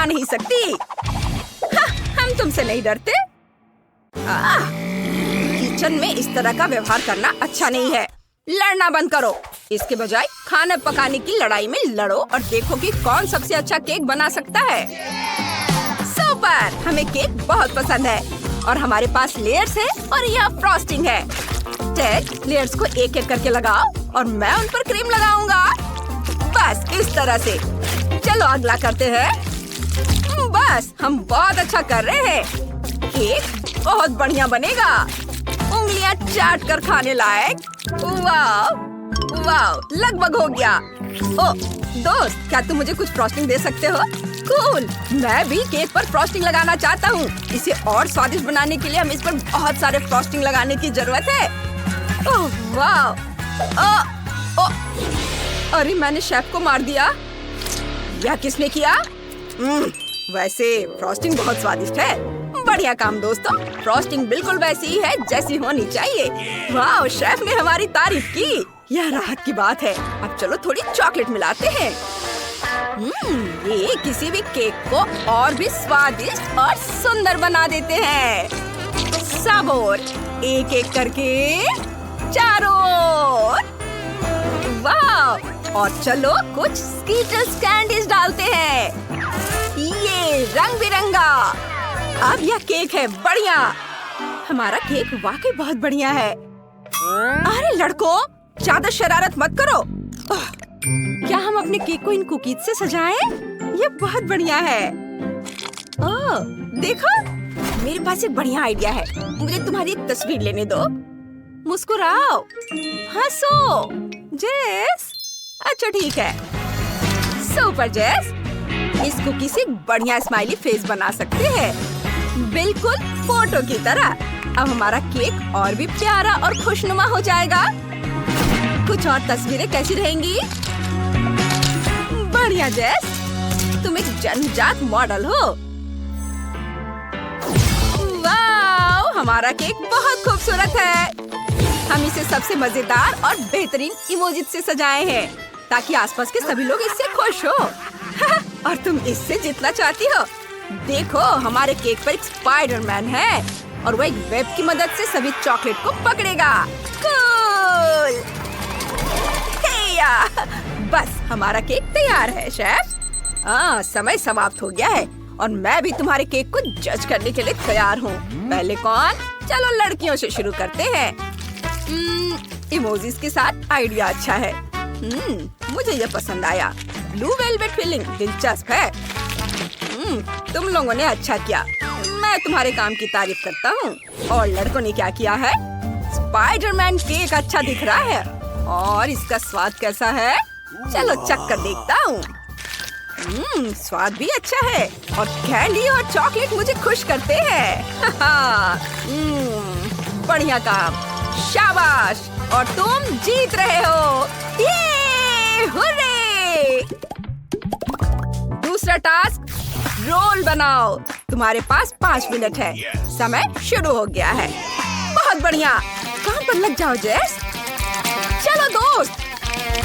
बना नहीं सकती। हम तुमसे नहीं डरते। किचन में इस तरह का व्यवहार करना अच्छा नहीं है। लड़ना बंद करो। इसके बजाय खाना पकाने की लड़ाई में लड़ो और देखो कि कौन सबसे अच्छा केक बना सकता है। सुपर! हमें केक बहुत पसंद है और हमारे पास लेयर्स है और यह फ्रॉस्टिंग है। टेड, लेयर्स को एक एक करके लगाओ और मैं उन पर क्रीम लगाऊंगा। बस इस तरह से। चलो अगला करते हैं। बस हम बहुत अच्छा कर रहे हैं। केक बहुत बढ़िया बनेगा। उंगलियां चाट कर खाने लायक। वाह वाह, लगभग हो गया। ओ दोस्त, क्या तुम मुझे कुछ फ्रॉस्टिंग दे सकते हो? कूल! मैं भी केक पर फ्रॉस्टिंग लगाना चाहता हूँ। इसे और स्वादिष्ट बनाने के लिए हमें इस पर बहुत सारे फ्रॉस्टिंग लगाने की जरूरत है। ओह वाह! अरे मैंने शेफ को मार दिया। यह किसने किया? वैसे फ्रॉस्टिंग बहुत स्वादिष्ट है। बढ़िया काम दोस्तों। फ्रॉस्टिंग बिल्कुल वैसी ही है जैसी होनी चाहिए। वाह, शेफ ने हमारी तारीफ की। यह राहत की बात है। अब चलो थोड़ी चॉकलेट मिलाते हैं। ये किसी भी केक को और भी स्वादिष्ट और सुंदर बना देते हैं। सब ओर एक एक करके चारों ओर। वाह! और चलो कुछ स्कीटल्स कैंडीज डालते हैं। ये रंग बिरंगा। अब यह केक है बढ़िया। हमारा केक वाकई बहुत बढ़िया है। अरे लड़कों, ज्यादा शरारत मत करो। क्या हम अपने केक को इन कुकीज से सजाएं? ये बहुत बढ़िया है। ओह, देखो, मेरे पास एक बढ़िया आइडिया है। मुझे तुम्हारी एक तस्वीर लेने दो। मुस्कुराओ, हंसो। जेस, अच्छा ठीक है। सुपर जेस, इस कुकी से बढ़िया स्माइली फेस बना सकते हैं, बिल्कुल फोटो की तरह। अब हमारा केक और भी प्यारा और खुशनुमा हो जाएगा। कुछ और तस्वीरें कैसी रहेंगी? बढ़िया जेस, तुम एक जन्मजात मॉडल हो। वाह, हमारा केक बहुत खूबसूरत है। हम इसे सबसे मजेदार और बेहतरीन इमोजी से सजाए हैं ताकि आसपास के सभी लोग इससे खुश हो। और तुम इससे जितना चाहती हो। देखो, हमारे केक पर एक स्पाइडरमैन है और वह एक वेब की मदद से सभी चॉकलेट को पकड़ेगा। कूल! बस हमारा केक तैयार है शेफ। समय समाप्त हो गया है और मैं भी तुम्हारे केक को जज करने के लिए तैयार हूँ। पहले कौन? चलो लड़कियों से शुरू करते हैं। इमोजीज के साथ आइडिया अच्छा है। मुझे ये पसंद आया। ब्लू वेलवेट फिलिंग दिलचस्प है। तुम लोगों ने अच्छा किया। मैं तुम्हारे काम की तारीफ करता हूँ। और लड़कों ने क्या किया है? स्पाइडरमैन केक अच्छा दिख रहा है। और इसका स्वाद कैसा है? चलो चख कर देखता हूँ। स्वाद भी अच्छा है और कैंडी और चॉकलेट मुझे खुश करते हैं। बढ़िया काम, शाबाश। और तुम जीत रहे हो। ये हुर्रे! दूसरा टास्क, रोल बनाओ। तुम्हारे पास 5 मिनट है। समय शुरू हो गया है। बहुत बढ़िया, काम पर लग जाओ जेस। चलो दोस्त।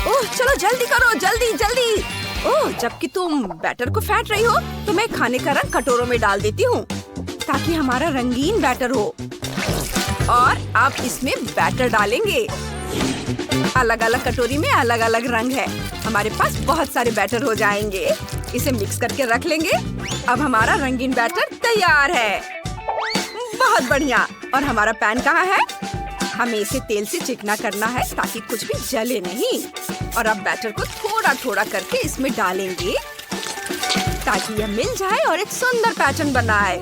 ओह, चलो जल्दी करो, जल्दी जल्दी। ओह, जबकि तुम बैटर को फेंट रही हो तो मैं खाने का रंग कटोरों में डाल देती हूँ ताकि हमारा रंगीन बैटर हो। और आप इसमें बैटर डालेंगे। अलग अलग कटोरी में अलग अलग रंग है। हमारे पास बहुत सारे बैटर हो जाएंगे। इसे मिक्स करके रख लेंगे। अब हमारा रंगीन बैटर तैयार है। बहुत बढ़िया। और हमारा पैन कहाँ है? हमें इसे तेल से चिकना करना है ताकि कुछ भी जले नहीं। और अब बैटर को थोड़ा थोड़ा करके इसमें डालेंगे ताकि यह मिल जाए और एक सुंदर पैटर्न बनाए।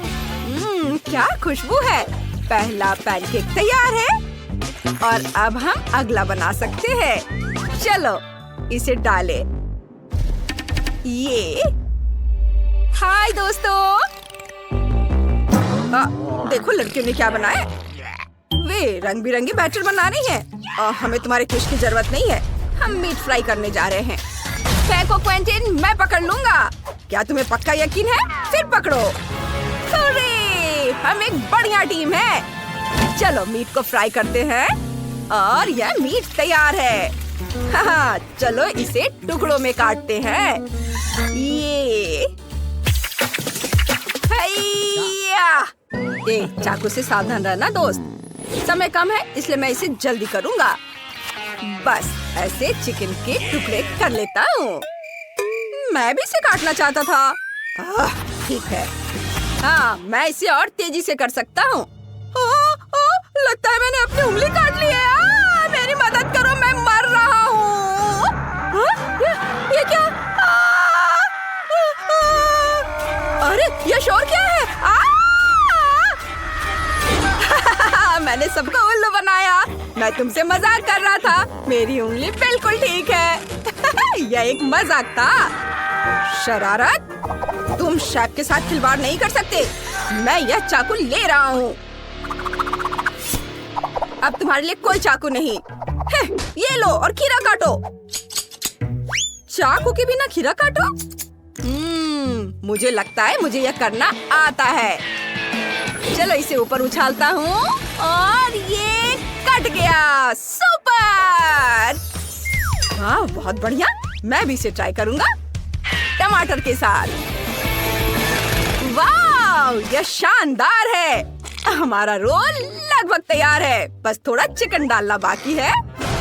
क्या खुशबू है। पहला पैनकेक तैयार है और अब हम अगला बना सकते हैं। चलो इसे डालें। ये हाय दोस्तों। देखो लड़कियों ने क्या बनाया। वे रंग बिरंगे बैटर बना रही हैं। हमें तुम्हारे कुछ की जरूरत नहीं है। हम मीट फ्राई करने जा रहे हैं। फेंको क्वेंटिन, मैं पकड़ लूंगा। क्या तुम्हें पक्का यकीन है? फिर पकड़ो। अरे हम एक बढ़िया टीम है। चलो मीट को फ्राई करते हैं और यह मीट तैयार है। चलो इसे टुकड़ों में काटते हैं। ये चाकू से सावधान रहना दोस्त। समय कम है इसलिए मैं इसे जल्दी करूँगा। बस ऐसे चिकन के टुकड़े कर लेता हूँ। मैं भी इसे काटना चाहता था। ठीक है, हाँ मैं इसे और तेजी से कर सकता हूँ। लगता है मैंने अपनी उंगली काट ली है। मेरी मदद करो, मैं मर रहा हूँ। ये क्या? अरे ये शोर क्या है? मैंने सबको उल्लू बनाया। मैं तुमसे मजाक कर रहा था। मेरी उंगली बिल्कुल ठीक है। यह एक मजाक था। शरारत, तुम शेफ के साथ खिलवाड़ नहीं कर सकते। मैं यह चाकू ले रहा हूँ। अब तुम्हारे लिए कोई चाकू नहीं है। ये लो और खीरा काटो। चाकू के बिना खीरा काटो? मुझे लगता है मुझे यह करना आता है। चलो इसे ऊपर उछालता हूँ और ये कट गया। सुपर! हाँ बहुत बढ़िया। मैं भी इसे ट्राई करूँगा टमाटर के साथ। वाह, यह शानदार है। हमारा रोल लगभग तैयार है। बस थोड़ा चिकन डालना बाकी है।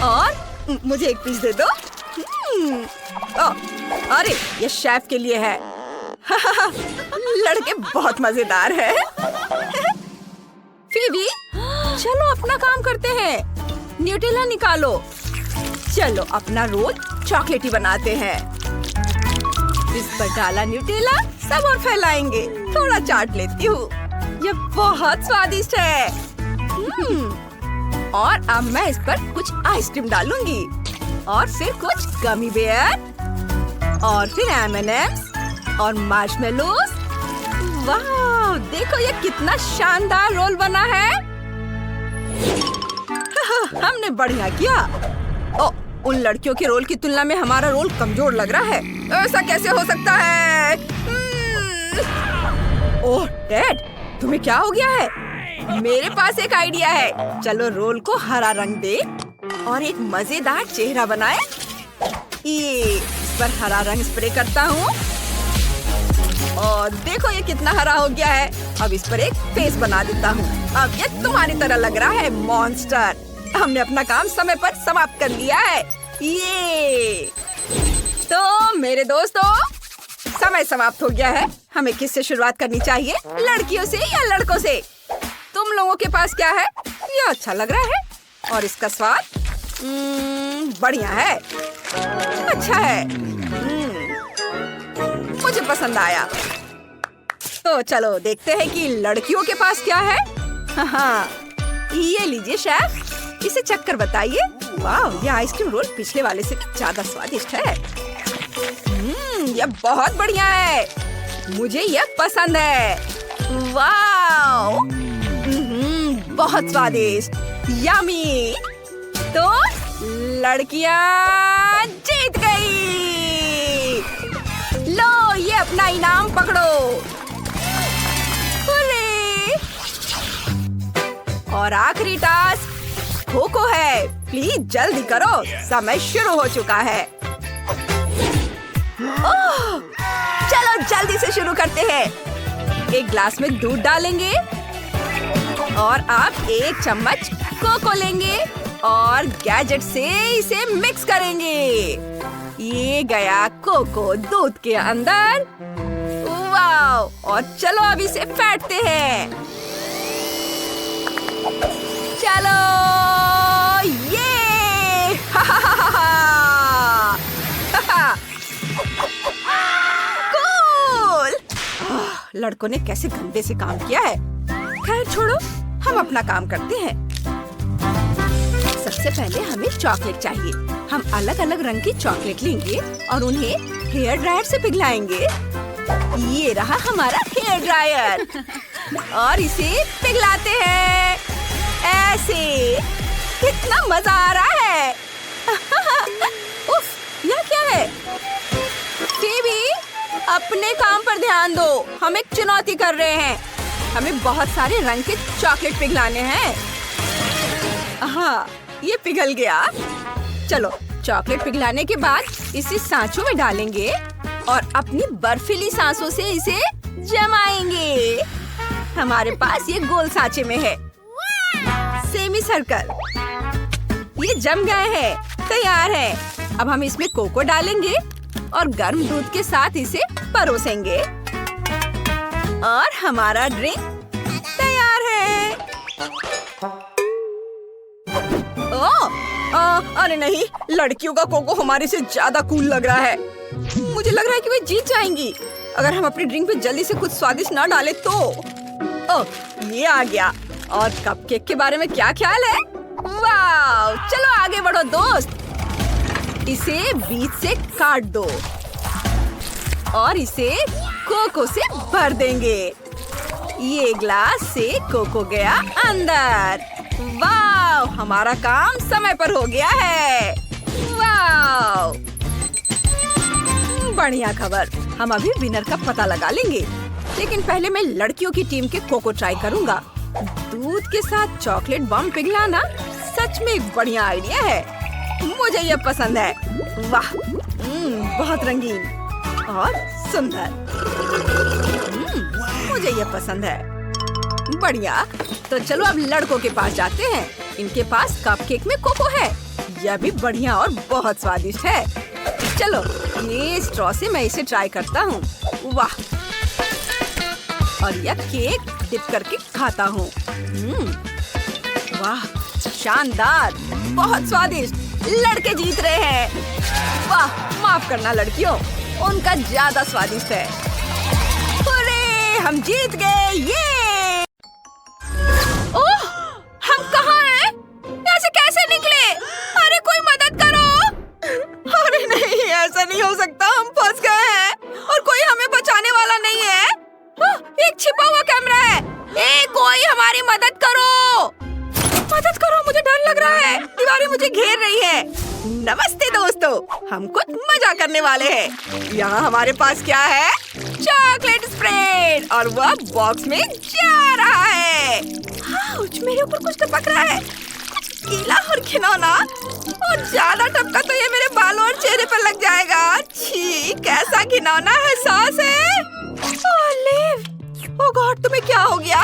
और मुझे एक पीस दे दो। अरे ये शेफ के लिए है। लड़के बहुत मजेदार है। फीबी, चलो अपना काम करते हैं। न्यूटेला निकालो। चलो अपना रोल चॉकलेटी बनाते हैं। इस पर डाला न्यूटेला, सब और फैलाएंगे। थोड़ा चाट लेती हूँ। यह बहुत स्वादिष्ट है। और अब मैं इस पर कुछ आइसक्रीम डालूंगी और फिर कुछ गमी बेयर और फिर M&M's और मार्शमेलोस। वाह, देखो ये कितना शानदार रोल बना है। हमने बढ़िया किया। उन लड़कियों के रोल की तुलना में हमारा रोल कमजोर लग रहा है। ऐसा कैसे हो सकता है? ओह डैड, तुम्हें क्या हो गया है? मेरे पास एक आइडिया है। चलो रोल को हरा रंग दे और एक मजेदार चेहरा बनाए। ये इस पर हरा रंग स्प्रे करता हूँ और देखो ये कितना हरा हो गया है। अब इस पर एक फेस बना देता हूँ। अब ये तुम्हारी तरह लग रहा है मॉन्स्टर। हमने अपना काम समय पर समाप्त कर लिया है। ये तो मेरे दोस्तों, समय समाप्त हो गया है। हमें किससे शुरुआत करनी चाहिए, लड़कियों से या लड़कों से? तुम लोगों के पास क्या है? ये अच्छा लग रहा है और इसका स्वाद बढ़िया है, अच्छा है। मुझे पसंद आया। तो चलो देखते हैं कि लड़कियों के पास क्या है। हाँ, ये लीजिए शेफ, इसे चक्कर बताइए। वाह, ये आइसक्रीम रोल पिछले वाले से ज्यादा स्वादिष्ट है। यह बहुत बढ़िया है। मुझे यह पसंद है। वाह, बहुत स्वादिष्ट, यमी। तो लड़कियां जीत गई। लो ये अपना इनाम पकड़ो। और आखिरी टास्क खो-खो है। प्लीज जल्दी करो, समय शुरू हो चुका है। ओह, चलो जल्दी से शुरू करते हैं। एक ग्लास में दूध डालेंगे और आप एक चम्मच कोको लेंगे और गैजेट से इसे मिक्स करेंगे। ये गया कोको दूध के अंदर। वाह, और चलो अब इसे फेंटते हैं। चलो ये कूल। लड़कों ने कैसे गंदे से काम किया है। खैर छोड़ो, हम अपना काम करते हैं। सबसे पहले हमें चॉकलेट चाहिए। हम अलग अलग रंग की चॉकलेट लेंगे और उन्हें हेयर ड्रायर से पिघलाएंगे। ये रहा हमारा हेयर ड्रायर और इसे पिघलाते हैं ऐसे। कितना मजा आ रहा है। उफ, यह क्या है? फीबी, अपने काम पर ध्यान दो। हम एक चुनौती कर रहे हैं। हमें बहुत सारे रंग के चॉकलेट पिघलाने हैं। हाँ, ये पिघल गया। चलो चॉकलेट पिघलाने के बाद इसे सांचों में डालेंगे और अपनी बर्फीली सांसों से इसे जमाएंगे। हमारे पास ये गोल सांचे में है। सेमी सर्कल ये जम गए हैं, तैयार है। अब हम इसमें कोको डालेंगे और गर्म दूध के साथ इसे परोसेंगे और हमारा ड्रिंक तैयार है। अरे नहीं, लड़कियों का कोको हमारे से ज्यादा कूल लग रहा है। मुझे लग रहा है कि वे जीत जाएंगी अगर हम अपनी ड्रिंक पे जल्दी से कुछ स्वादिष्ट ना डालें तो। ये आ गया। और कपकेक के बारे में क्या ख्याल है? वाह, चलो आगे बढ़ो दोस्त। इसे बीच से काट दो और इसे कोको से भर देंगे। ये ग्लास से कोको गया अंदर। वाह, हमारा काम समय पर हो गया है। वाह, बढ़िया खबर। हम अभी विनर का पता लगा लेंगे, लेकिन पहले मैं लड़कियों की टीम के कोको ट्राई करूंगा। दूध के साथ चॉकलेट बम पिघलाना सच में एक बढ़िया आइडिया है। मुझे यह पसंद है। वाह, बहुत रंगीन और सुंदर। मुझे यह पसंद है। बढ़िया, तो चलो अब लड़कों के पास जाते हैं। इनके पास कपकेक में कोको है। यह भी बढ़िया और बहुत स्वादिष्ट है। चलो, ये स्ट्रॉ से मैं इसे ट्राई करता हूँ। वाह, और यह केक डिप करके खाता हूँ। वाह, शानदार, बहुत स्वादिष्ट। लड़के जीत रहे हैं। वाह, माफ करना लड़कियों, उनका ज्यादा स्वादिष्ट है। अरे, हम जीत गए। ये ओह, हम कहाँ हैं? यहाँ से कैसे निकले? अरे कोई मदद करो। अरे नहीं, ऐसा नहीं हो सकता। हम फंस गए हैं और कोई हमें बचाने वाला नहीं है। एक छिपा हुआ कैमरा है। कोई हमारी मदद करो। मदद करो, मुझे डर लग रहा है। दीवारें मुझे घेर रही है। नमस्ते दोस्तों, हम कुछ मजा करने वाले हैं। यहाँ हमारे पास क्या है? चॉकलेट स्प्रेड, और वह बॉक्स में जा रहा है। आउच, मेरे ऊपर कुछ टपक रहा है। कुछ गीला और घिनौना, और ज्यादा टपका तो ये मेरे बालों और चेहरे पर लग जाएगा। छी, कैसा घिनौना एहसास है। ओलिव, ओह गॉड, तुम्हें क्या हो गया?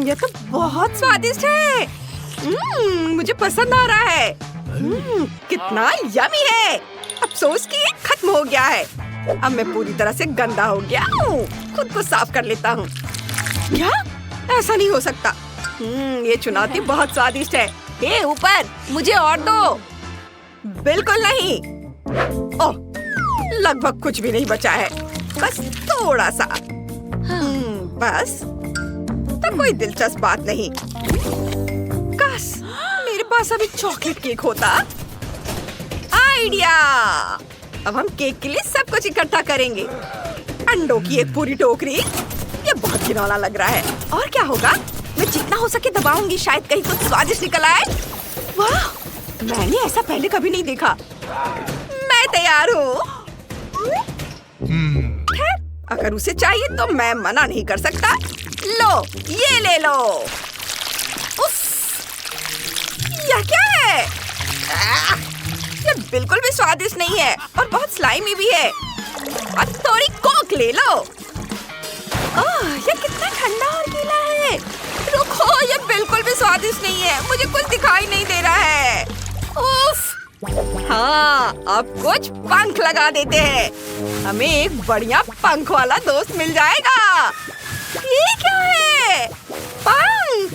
ये तो बहुत स्वादिष्ट है। मुझे पसंद आ रहा है। कितना यमी है। अफसोस कि ये खत्म हो गया है। अब मैं पूरी तरह से गंदा हो गया हूँ। खुद को साफ कर लेता हूँ। क्या? ऐसा नहीं हो सकता। ये चुनौती बहुत स्वादिष्ट है। हे ऊपर, मुझे और दो। बिल्कुल नहीं। ओह, लगभग कुछ भी नहीं बचा है, बस थोड़ा सा। बस, तो कोई दिलचस्प बात नहीं। काश मेरे पास अभी चॉकलेट केक होता। आइडिया! अब हम केक के लिए सब कुछ इकट्ठा करेंगे। अंडों की एक पूरी टोकरी। ये बहुत घिनौना लग रहा है। और क्या होगा? मैं जितना हो सके दबाऊंगी, शायद कहीं कुछ स्वादिष्ट निकल आए। वाह, मैंने ऐसा पहले कभी नहीं देखा। मैं तैयार हूँ। अगर उसे चाहिए तो मैं मना नहीं कर सकता। लो, ये ले लो। उफ, यह क्या है? ये बिल्कुल भी स्वादिष्ट नहीं है और बहुत स्लाइमी भी है। अब थोड़ी कोक ले लो। ये कितना ठंडा और गीला है। रुको, ये बिल्कुल भी स्वादिष्ट नहीं है। मुझे कुछ दिखाई नहीं दे रहा है। उफ, हाँ, अब कुछ पंख लगा देते हैं। हमें एक बढ़िया पंख वाला दोस्त मिल जाएगा। ये क्या है? पंख?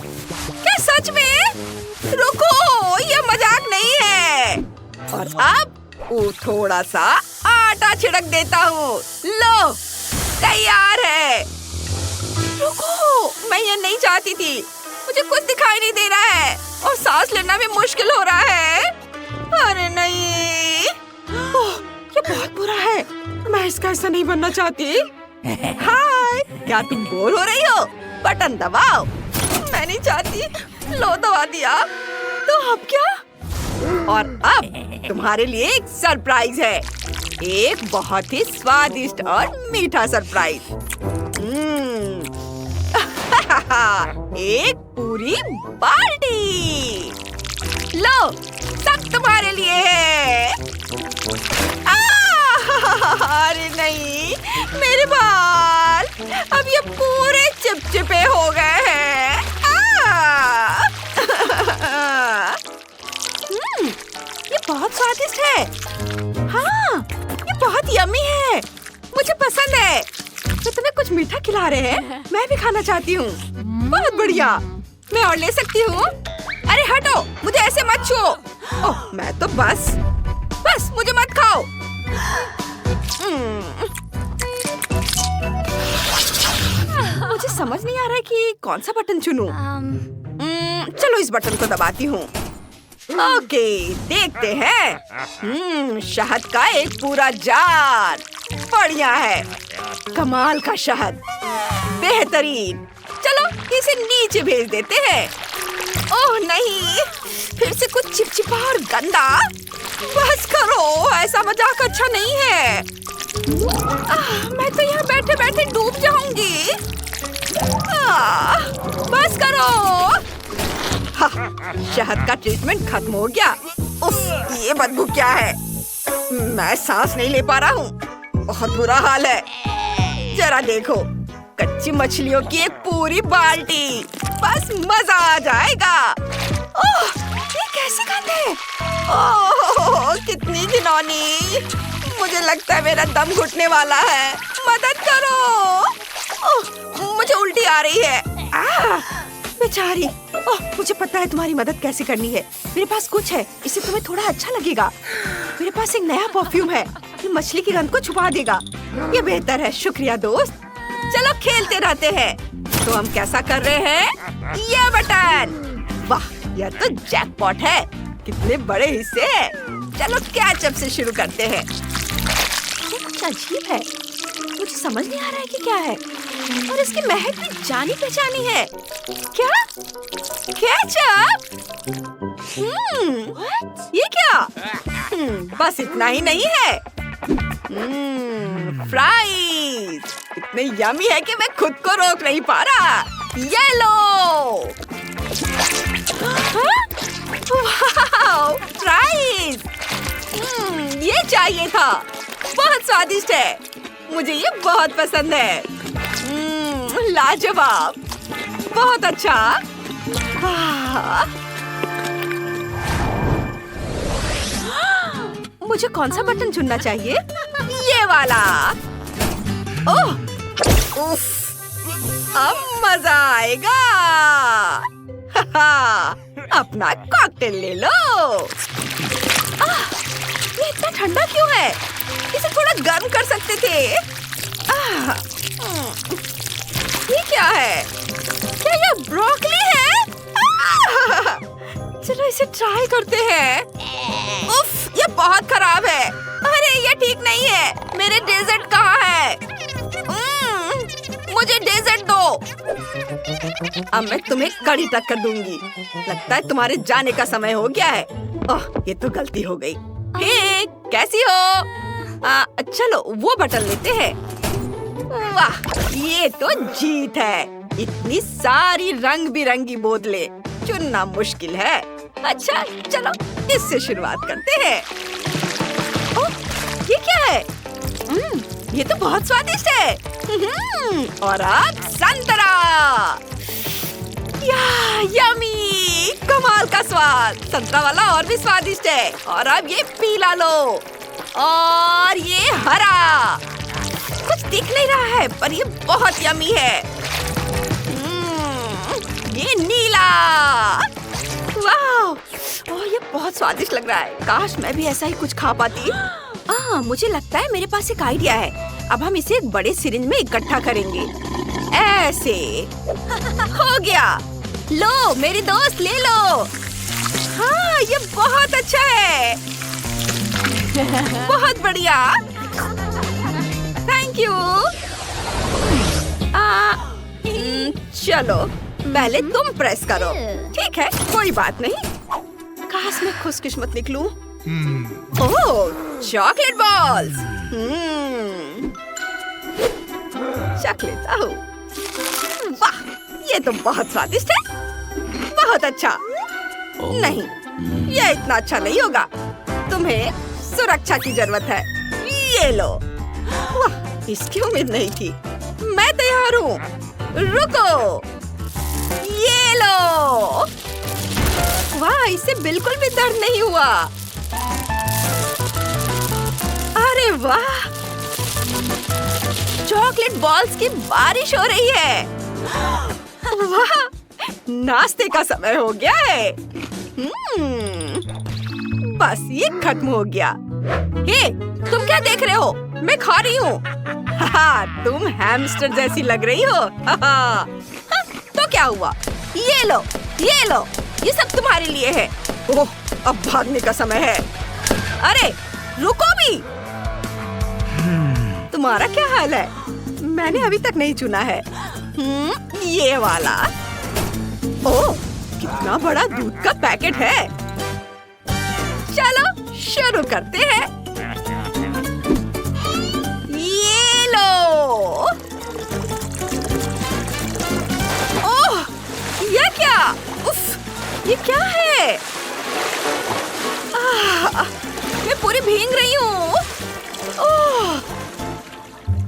क्या सच में? रुको, ये मजाक नहीं है। और अब थोड़ा सा आटा छिड़क देता हूँ। लो, तैयार है। रुको, मैं ये नहीं चाहती थी। मुझे कुछ दिखाई नहीं दे रहा है और सांस लेना भी मुश्किल हो रहा है। अरे नहीं, ये बहुत बुरा है। मैं इसका ऐसा नहीं बनना चाहती। हाय, क्या तुम बोर हो रही हो? बटन दबाओ। मैं नहीं चाहती। लो, दबा दिया। तो अब क्या? और अब तुम्हारे लिए एक सरप्राइज है। एक बहुत ही स्वादिष्ट और मीठा सरप्राइज। एक पूरी बाल्टी। लो, सब तुम्हारे लिए है। अरे नहीं, मेरे बाल। अब ये पूरे चिपचिपे हो गए हैं। ये बहुत स्वादिष्ट है। हाँ, ये बहुत यम्मी है। मुझे पसंद है। तो तुम्हें कुछ मीठा खिला रहे हैं, मैं भी खाना चाहती हूँ। बहुत बढ़िया। मैं और ले सकती हूँ? अरे हटो, मुझे ऐसे मत छुओ। ओह, मैं तो बस मुझे मत खाओ। मुझे समझ नहीं आ रहा है कि कौन सा बटन चुनूं। चलो इस बटन को दबाती हूँ। ओके, देखते हैं। शहद का एक पूरा जार। बढ़िया है। कमाल का शहद, बेहतरीन। चलो इसे नीचे भेज देते हैं। ओह नहीं, फिर से कुछ चिपचिपा और गंदा। बस करो, ऐसा मजाक अच्छा नहीं है। मैं तो यहाँ बैठे बैठे डूब जाऊंगी। बस करो। शहद का ट्रीटमेंट खत्म हो गया। उफ, ये बदबू क्या है? मैं सांस नहीं ले पा रहा हूँ। बहुत बुरा हाल है। जरा देखो, कच्ची मछलियों की एक पूरी बाल्टी। बस मजा आ जाएगा। ओह, ये कैसी गंध है? ओह, कितनी घिनौनी। मुझे लगता है मेरा दम घुटने वाला है। मदद करो। ओह, मुझे उल्टी आ रही है। बेचारी। ओह, मुझे पता है तुम्हारी मदद कैसे करनी है। मेरे पास कुछ है, इससे तुम्हें थोड़ा अच्छा लगेगा। मेरे पास एक नया परफ्यूम है, ये मछली की गंध को छुपा देगा। ये बेहतर है। शुक्रिया दोस्त। चलो खेलते रहते हैं। तो हम कैसा कर रहे हैं? ये बटन। वाह, यह तो जैकपॉट है। कितने बड़े हिस्से हैं। चलो कैचअप से शुरू करते हैं। ये कुछ अजीब है, मुझे समझ नहीं आ रहा है कि क्या है। और इसकी महक भी जानी पहचानी है। क्या? केचप? ये क्या? बस इतना ही नहीं है। फ्राइज इतने यमी है कि मैं खुद को रोक नहीं पा रहा। ये लो। Wow, fries. ये चाहिए था। बहुत स्वादिष्ट है। मुझे ये बहुत पसंद है। लाजवाब। बहुत अच्छा। मुझे कौन सा बटन चुनना चाहिए? ये वाला। ओह, उफ, अब मजा आएगा। अपना कॉकटेल ले लो। ये इतना ठंडा क्यों है? इसे थोड़ा गर्म कर सकते थे। ये क्या है? क्या ये ब्रोकली है? चलो इसे ट्राई करते हैं। उफ, ये बहुत खराब है। अरे ये ठीक नहीं है। मेरे डेजर्ट कहाँ है? मुझे डेजर्ट दो। अब मैं तुम्हें कड़ी टक्कर दूंगी। लगता है तुम्हारे जाने का समय हो गया है। ओह, ये तो गलती हो गई। हे, कैसी हो? चलो वो बटन लेते हैं। वाह, ये तो जीत है। इतनी सारी रंग बिरंगी बोतलें चुनना मुश्किल है। अच्छा, चलो इससे शुरुआत करते हैं। ओह, ये क्या है? ये तो बहुत स्वादिष्ट है। और अब संतरा। यम्मी, कमाल का स्वाद। संतरा वाला और भी स्वादिष्ट है। और अब ये पीला लो। और ये हरा। कुछ दिख नहीं रहा है, पर ये बहुत यम्मी है। ये नीला। वाह, ओह, ये बहुत स्वादिष्ट लग रहा है। काश मैं भी ऐसा ही कुछ खा पाती। मुझे लगता है मेरे पास एक आइडिया है। अब हम इसे एक बड़े सिरिंज में इकट्ठा करेंगे। ऐसे। हो गया। लो मेरी दोस्त, ले लो। हाँ, ये बहुत अच्छा है। बहुत बढ़िया। Thank you. चलो पहले तुम प्रेस करो। ठीक है, कोई बात नहीं। काश मैं खुशकिस्मत निकलूं। ओह, चॉकलेट बॉल्स। चख लेता हूँ। वाह, ये तो बहुत स्वादिष्ट है। बहुत अच्छा। नहीं, ये इतना अच्छा नहीं होगा। तुम्हें सुरक्षा की जरूरत है। ये लो। वाह, इसकी उम्मीद नहीं थी। मैं तैयार हूँ। रुको, ये लो। वाह, इससे बिल्कुल भी दर्द नहीं हुआ। अरे वाह, चॉकलेट बॉल्स की बारिश हो रही है। वाह, नाश्ते का समय हो गया है। बस ये खत्म हो गया। हे, तुम क्या देख रहे हो? मैं खा रही हूँ। तुम हैमस्टर जैसी लग रही हो। तो क्या हुआ? ये लो, ये लो, ये सब तुम्हारे लिए है। ओह, अब भागने का समय है। अरे रुको भी। तुम्हारा क्या हाल है? मैंने अभी तक नहीं चुना है। ये वाला। ओह, कितना बड़ा दूध का पैकेट है। चलो शुरू करते हैं। ये लो। ओह, ये क्या? उफ, ये क्या है? मैं पूरी भीग रही हूँ। ओह,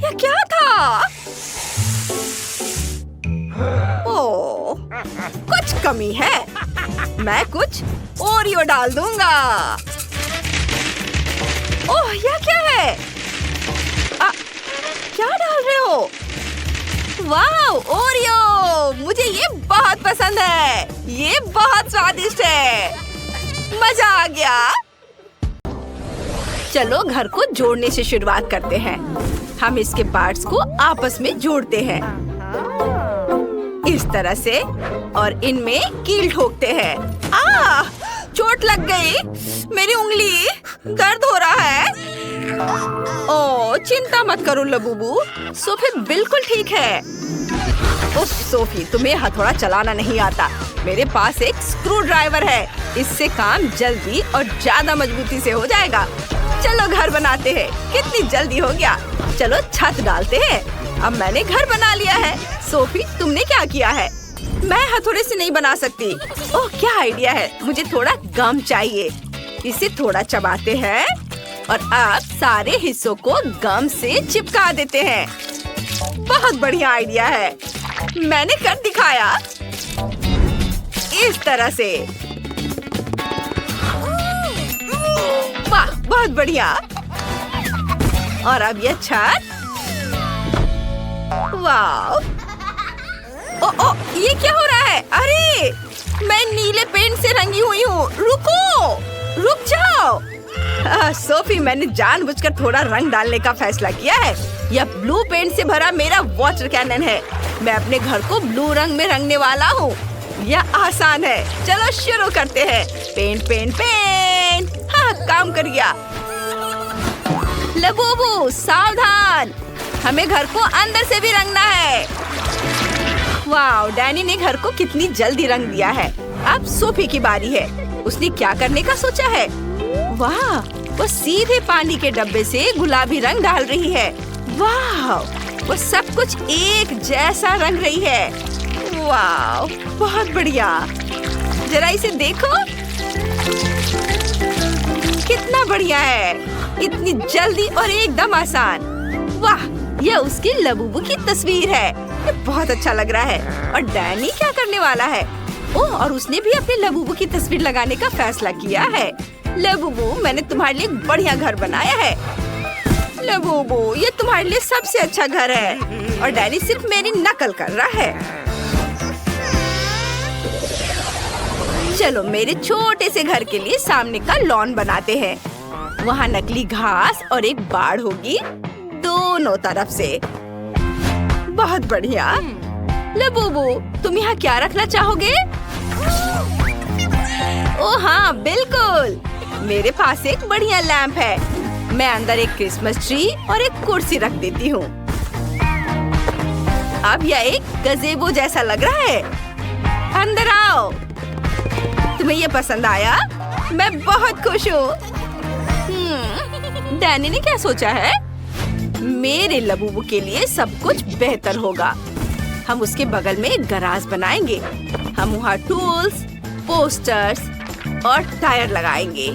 ये क्या था? ओह, कुछ कमी है। मैं कुछ ओरियो डाल दूंगा। ओह, यह क्या है? क्या डाल रहे हो? वाह, ओरियो! मुझे ये बहुत पसंद है। ये बहुत स्वादिष्ट है। मजा आ गया। चलो घर को जोड़ने से शुरुआत करते हैं। हम इसके पार्ट्स को आपस में जोड़ते हैं इस तरह से और इनमें कील ठोकते हैं। चोट लग गई। मेरी उंगली दर्द हो रहा है। ओह, चिंता मत करो लबूबू, सोफी बिल्कुल ठीक है। उफ सोफी, तुम्हें हथौड़ा चलाना नहीं आता। मेरे पास एक स्क्रू ड्राइवर है। इससे काम जल्दी और ज्यादा मजबूती से हो जाएगा। चलो घर बनाते हैं। कितनी जल्दी हो गया। चलो छत डालते हैं। अब मैंने घर बना लिया है। सोफी, तुमने क्या किया है? मैं हथौड़े से नहीं बना सकती। ओह, क्या आइडिया है। मुझे थोड़ा गम चाहिए। इसे थोड़ा चबाते हैं और अब सारे हिस्सों को गम से चिपका देते हैं। बहुत बढ़िया आइडिया है। मैंने कर दिखाया। इस तरह से। वाह, बहुत बढ़िया। और अब यह छत। वाह। ओ, ये क्या हो रहा है? अरे, मैं नीले पेंट से रंगी हुई हूँ। रुको, रुक जाओ। सोफी, मैंने जानबूझकर थोड़ा रंग डालने का फैसला किया है। यह ब्लू पेंट से भरा मेरा वाटर कैनन है। मैं अपने घर को ब्लू रंग में रंगने वाला हूँ। यह आसान है। चलो शुरू करते हैं। Paint paint paint. हाँ, काम कर गया। लबूबू, सावधान, हमें घर को अंदर से भी रंगना है। वाह, डैनी ने घर को कितनी जल्दी रंग दिया है। अब सोफी की बारी है। उसने क्या करने का सोचा है? वाह, वो सीधे पानी के डब्बे से गुलाबी रंग डाल रही है। वाह, वो सब कुछ एक जैसा रंग रही है। वाह, बहुत बढ़िया। जरा इसे देखो, कितना बढ़िया है। इतनी जल्दी और एकदम आसान। वाह, यह उसकी लबूबू की तस्वीर है। ये बहुत अच्छा लग रहा है। और डैनी क्या करने वाला है? ओह, और उसने भी अपने लबूबू की तस्वीर लगाने का फैसला किया है। लबूबू, मैंने तुम्हारे लिए एक बढ़िया घर बनाया है। लबूबू, ये तुम्हारे लिए सबसे अच्छा घर है। और डैनी सिर्फ मेरी नकल कर रहा है। चलो मेरे छोटे से घर के लिए सामने का लॉन बनाते हैं। वहाँ नकली घास और एक बाड़ होगी दोनों तरफ से। बहुत बढ़िया। लबूबू, तुम यहाँ क्या रखना चाहोगे? ओह हाँ, बिल्कुल। मेरे पास एक बढ़िया लैंप है। मैं अंदर एक क्रिसमस ट्री और एक कुर्सी रख देती हूँ। अब यह एक गज़ेबो जैसा लग रहा है। अंदर आओ। तुम्हें ये पसंद आया? मैं बहुत खुश हूँ। डैनी ने क्या सोचा है? मेरे लबूबू के लिए सब कुछ बेहतर होगा। हम उसके बगल में एक गराज बनाएंगे। हम वहाँ टूल्स, पोस्टर्स और टायर लगाएंगे।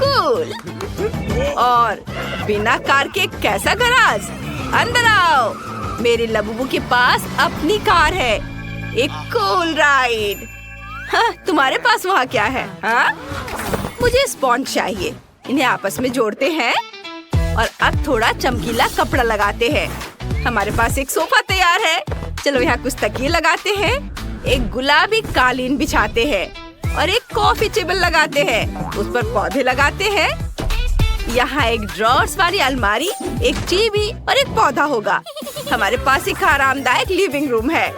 कूल। और बिना कार के कैसा गराज? अंदर आओ। मेरे लबूबू के पास अपनी कार है, एक कूल राइड। हाँ, तुम्हारे पास वहाँ क्या है? हाँ? मुझे स्पॉन्ज चाहिए। इन्हें आपस में जोड़ते हैं और अब थोड़ा चमकीला कपड़ा लगाते हैं। हमारे पास एक सोफा तैयार है। चलो यहाँ कुछ तकिए लगाते हैं, एक गुलाबी कालीन बिछाते हैं और एक कॉफी टेबल लगाते हैं। उस पर पौधे लगाते हैं। यहाँ एक ड्रॉर्स वाली अलमारी, एक टीवी और एक पौधा होगा। हमारे पास एक आरामदायक लिविंग रूम है।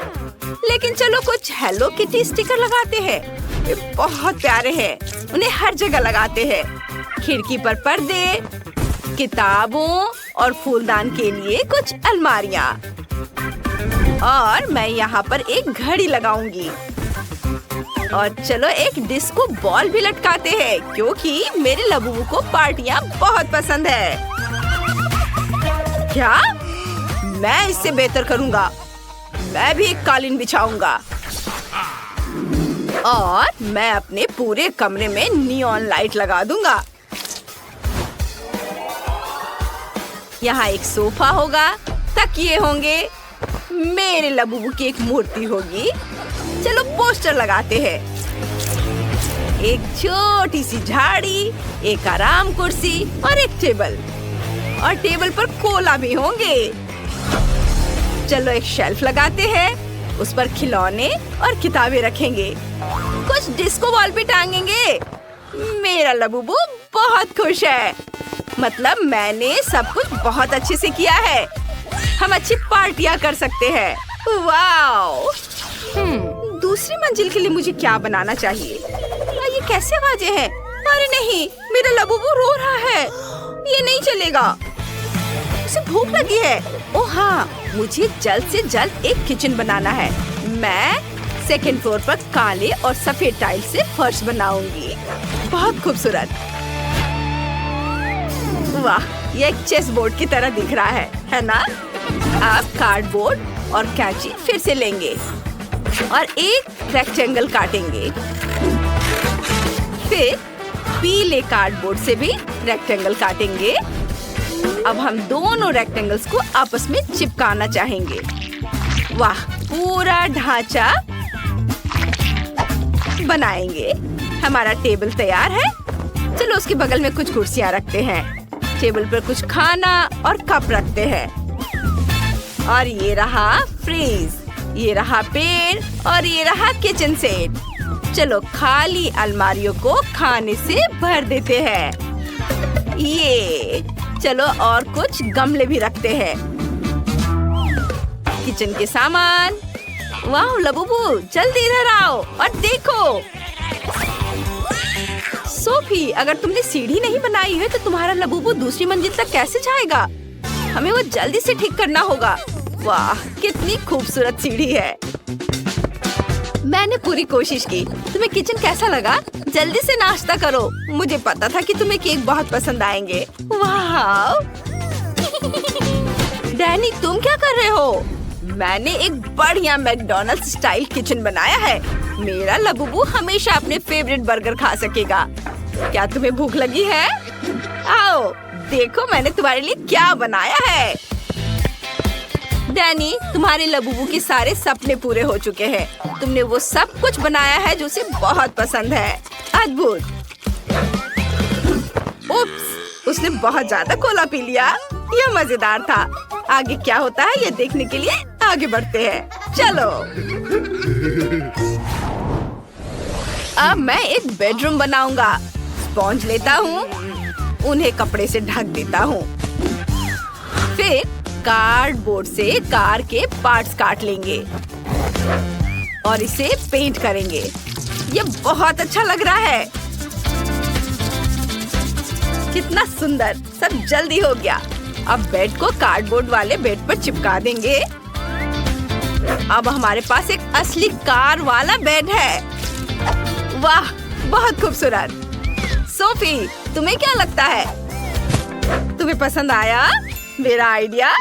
लेकिन चलो कुछ हेलो किटी स्टिकर लगाते हैं। ये बहुत प्यारे हैं। उन्हें हर जगह लगाते हैं। खिड़की पर पर्दे, किताबों और फूलदान के लिए कुछ अलमारियाँ। और मैं यहाँ पर एक घड़ी लगाऊंगी। और चलो एक डिस्को बॉल भी लटकाते हैं, क्योंकि मेरे लबूबू को पार्टियाँ बहुत पसंद है। क्या? मैं इससे बेहतर करूँगा। मैं भी एक कालीन बिछाऊंगा और मैं अपने पूरे कमरे में नियॉन लाइट लगा दूंगा। यहाँ एक सोफा होगा, तकिए होंगे, मेरे लबूबू की एक मूर्ति होगी। चलो पोस्टर लगाते हैं। एक छोटी सी झाड़ी, एक आराम कुर्सी और एक टेबल। और टेबल पर कोला भी होंगे। चलो एक शेल्फ लगाते हैं, उस पर खिलौने और किताबें रखेंगे। कुछ डिस्को बॉल भी टांगेंगे। मेरा लबूबू बहुत खुश है। मतलब मैंने सब कुछ बहुत अच्छे से किया है। हम अच्छी पार्टियां कर सकते हैं। वाओ! दूसरी मंजिल के लिए मुझे क्या बनाना चाहिए? ये कैसे आवाजें हैं? अरे नहीं, मेरा लबूबू रो रहा है। ये नहीं चलेगा। उसे भूख लगी है। ओह हाँ, मुझे जल्द से जल्द एक किचन बनाना है। मैं सेकंड फ्लोर पर काले और सफेद टाइल से फर्श बनाऊंगी। बहुत खूबसूरत। वाह, ये एक चेस बोर्ड की तरह दिख रहा है ना? आप कार्डबोर्ड और कैंची फिर से लेंगे और एक रेक्टेंगल काटेंगे। फिर पीले कार्डबोर्ड से भी रेक्टेंगल काटेंगे। अब हम दोनों रेक्टेंगल्स को आपस में चिपकाना चाहेंगे। वाह, पूरा ढांचा बनाएंगे। हमारा टेबल तैयार है। चलो उसके बगल में कुछ कुर्सियां रखते हैं। टेबल पर कुछ खाना और कप रखते हैं। और ये रहा फ्रीज, ये रहा पेड़ और ये रहा किचन सेट। चलो खाली अलमारियों को खाने से भर देते हैं। ये चलो और कुछ गमले भी रखते हैं। किचन के सामान। वाह लबूबू, जल्दी इधर आओ और देखो। सोफी, अगर तुमने सीढ़ी नहीं बनाई है तो तुम्हारा लबूबू दूसरी मंजिल तक कैसे जाएगा? हमें वो जल्दी से ठीक करना होगा। वाह, कितनी खूबसूरत सीढ़ी है। मैंने पूरी कोशिश की। तुम्हें किचन कैसा लगा? जल्दी से नाश्ता करो। मुझे पता था कि तुम्हें केक बहुत पसंद आएंगे। वाह! डैनी, तुम क्या कर रहे हो? मैंने एक बढ़िया मैकडॉनल्ड्स स्टाइल किचन बनाया है। मेरा लबूबू हमेशा अपने फेवरेट बर्गर खा सकेगा। क्या तुम्हें भूख लगी है? आओ, देखो मैंने तुम्हारे लिए क्या बनाया है। डैनी, तुम्हारे लबूबू के सारे सपने पूरे हो चुके हैं। तुमने वो सब कुछ बनाया है जो उसे बहुत पसंद है। अद्भुत। उप्स, उसने बहुत ज्यादा कोला पी लिया। यह मजेदार था। आगे क्या होता है ये देखने के लिए आगे बढ़ते हैं। चलो। अब मैं एक बेडरूम बनाऊंगा। स्पॉन्ज लेता हूँ, उन्हें कपड़े से ढक देता हूँ। फिर कार्डबोर्ड से कार के पार्ट्स काट लेंगे और इसे पेंट करेंगे। ये बहुत अच्छा लग रहा है। कितना सुंदर, सब जल्दी हो गया। अब बेड को कार्डबोर्ड वाले बेड पर चिपका देंगे। अब हमारे पास एक असली कार वाला बेड है। वाह, बहुत खूबसूरत। सोफी, तुम्हें क्या लगता है? तुम्हें पसंद आया मेरा आइडिया?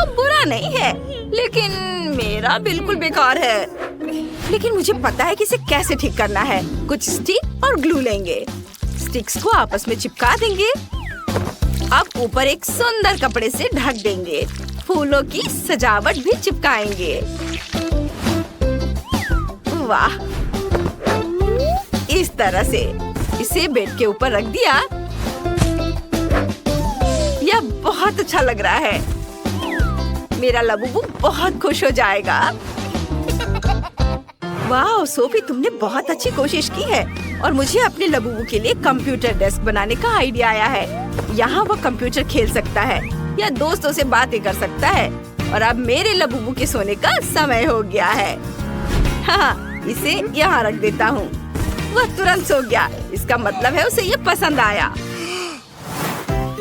बुरा नहीं है, लेकिन मेरा बिल्कुल बेकार है। लेकिन मुझे पता है कि इसे कैसे ठीक करना है। कुछ स्टिक और ग्लू लेंगे। स्टिक्स को आपस में चिपका देंगे अब ऊपर एक सुंदर कपड़े से ढक देंगे। फूलों की सजावट भी चिपकाएंगे। वाह, इस तरह से इसे बेड के ऊपर रख दिया। यह बहुत अच्छा लग रहा है। मेरा लबूबू बहुत खुश हो जाएगा। वाह सोफी, तुमने बहुत अच्छी कोशिश की है और मुझे अपने लबूबू के लिए कंप्यूटर डेस्क बनाने का आइडिया आया है। यहाँ वो कंप्यूटर खेल सकता है या दोस्तों से बातें कर सकता है। और अब मेरे लबूबू के सोने का समय हो गया है। हाँ, इसे यहाँ रख देता हूँ। वह तुरंत सो गया। इसका मतलब है उसे ये पसंद आया।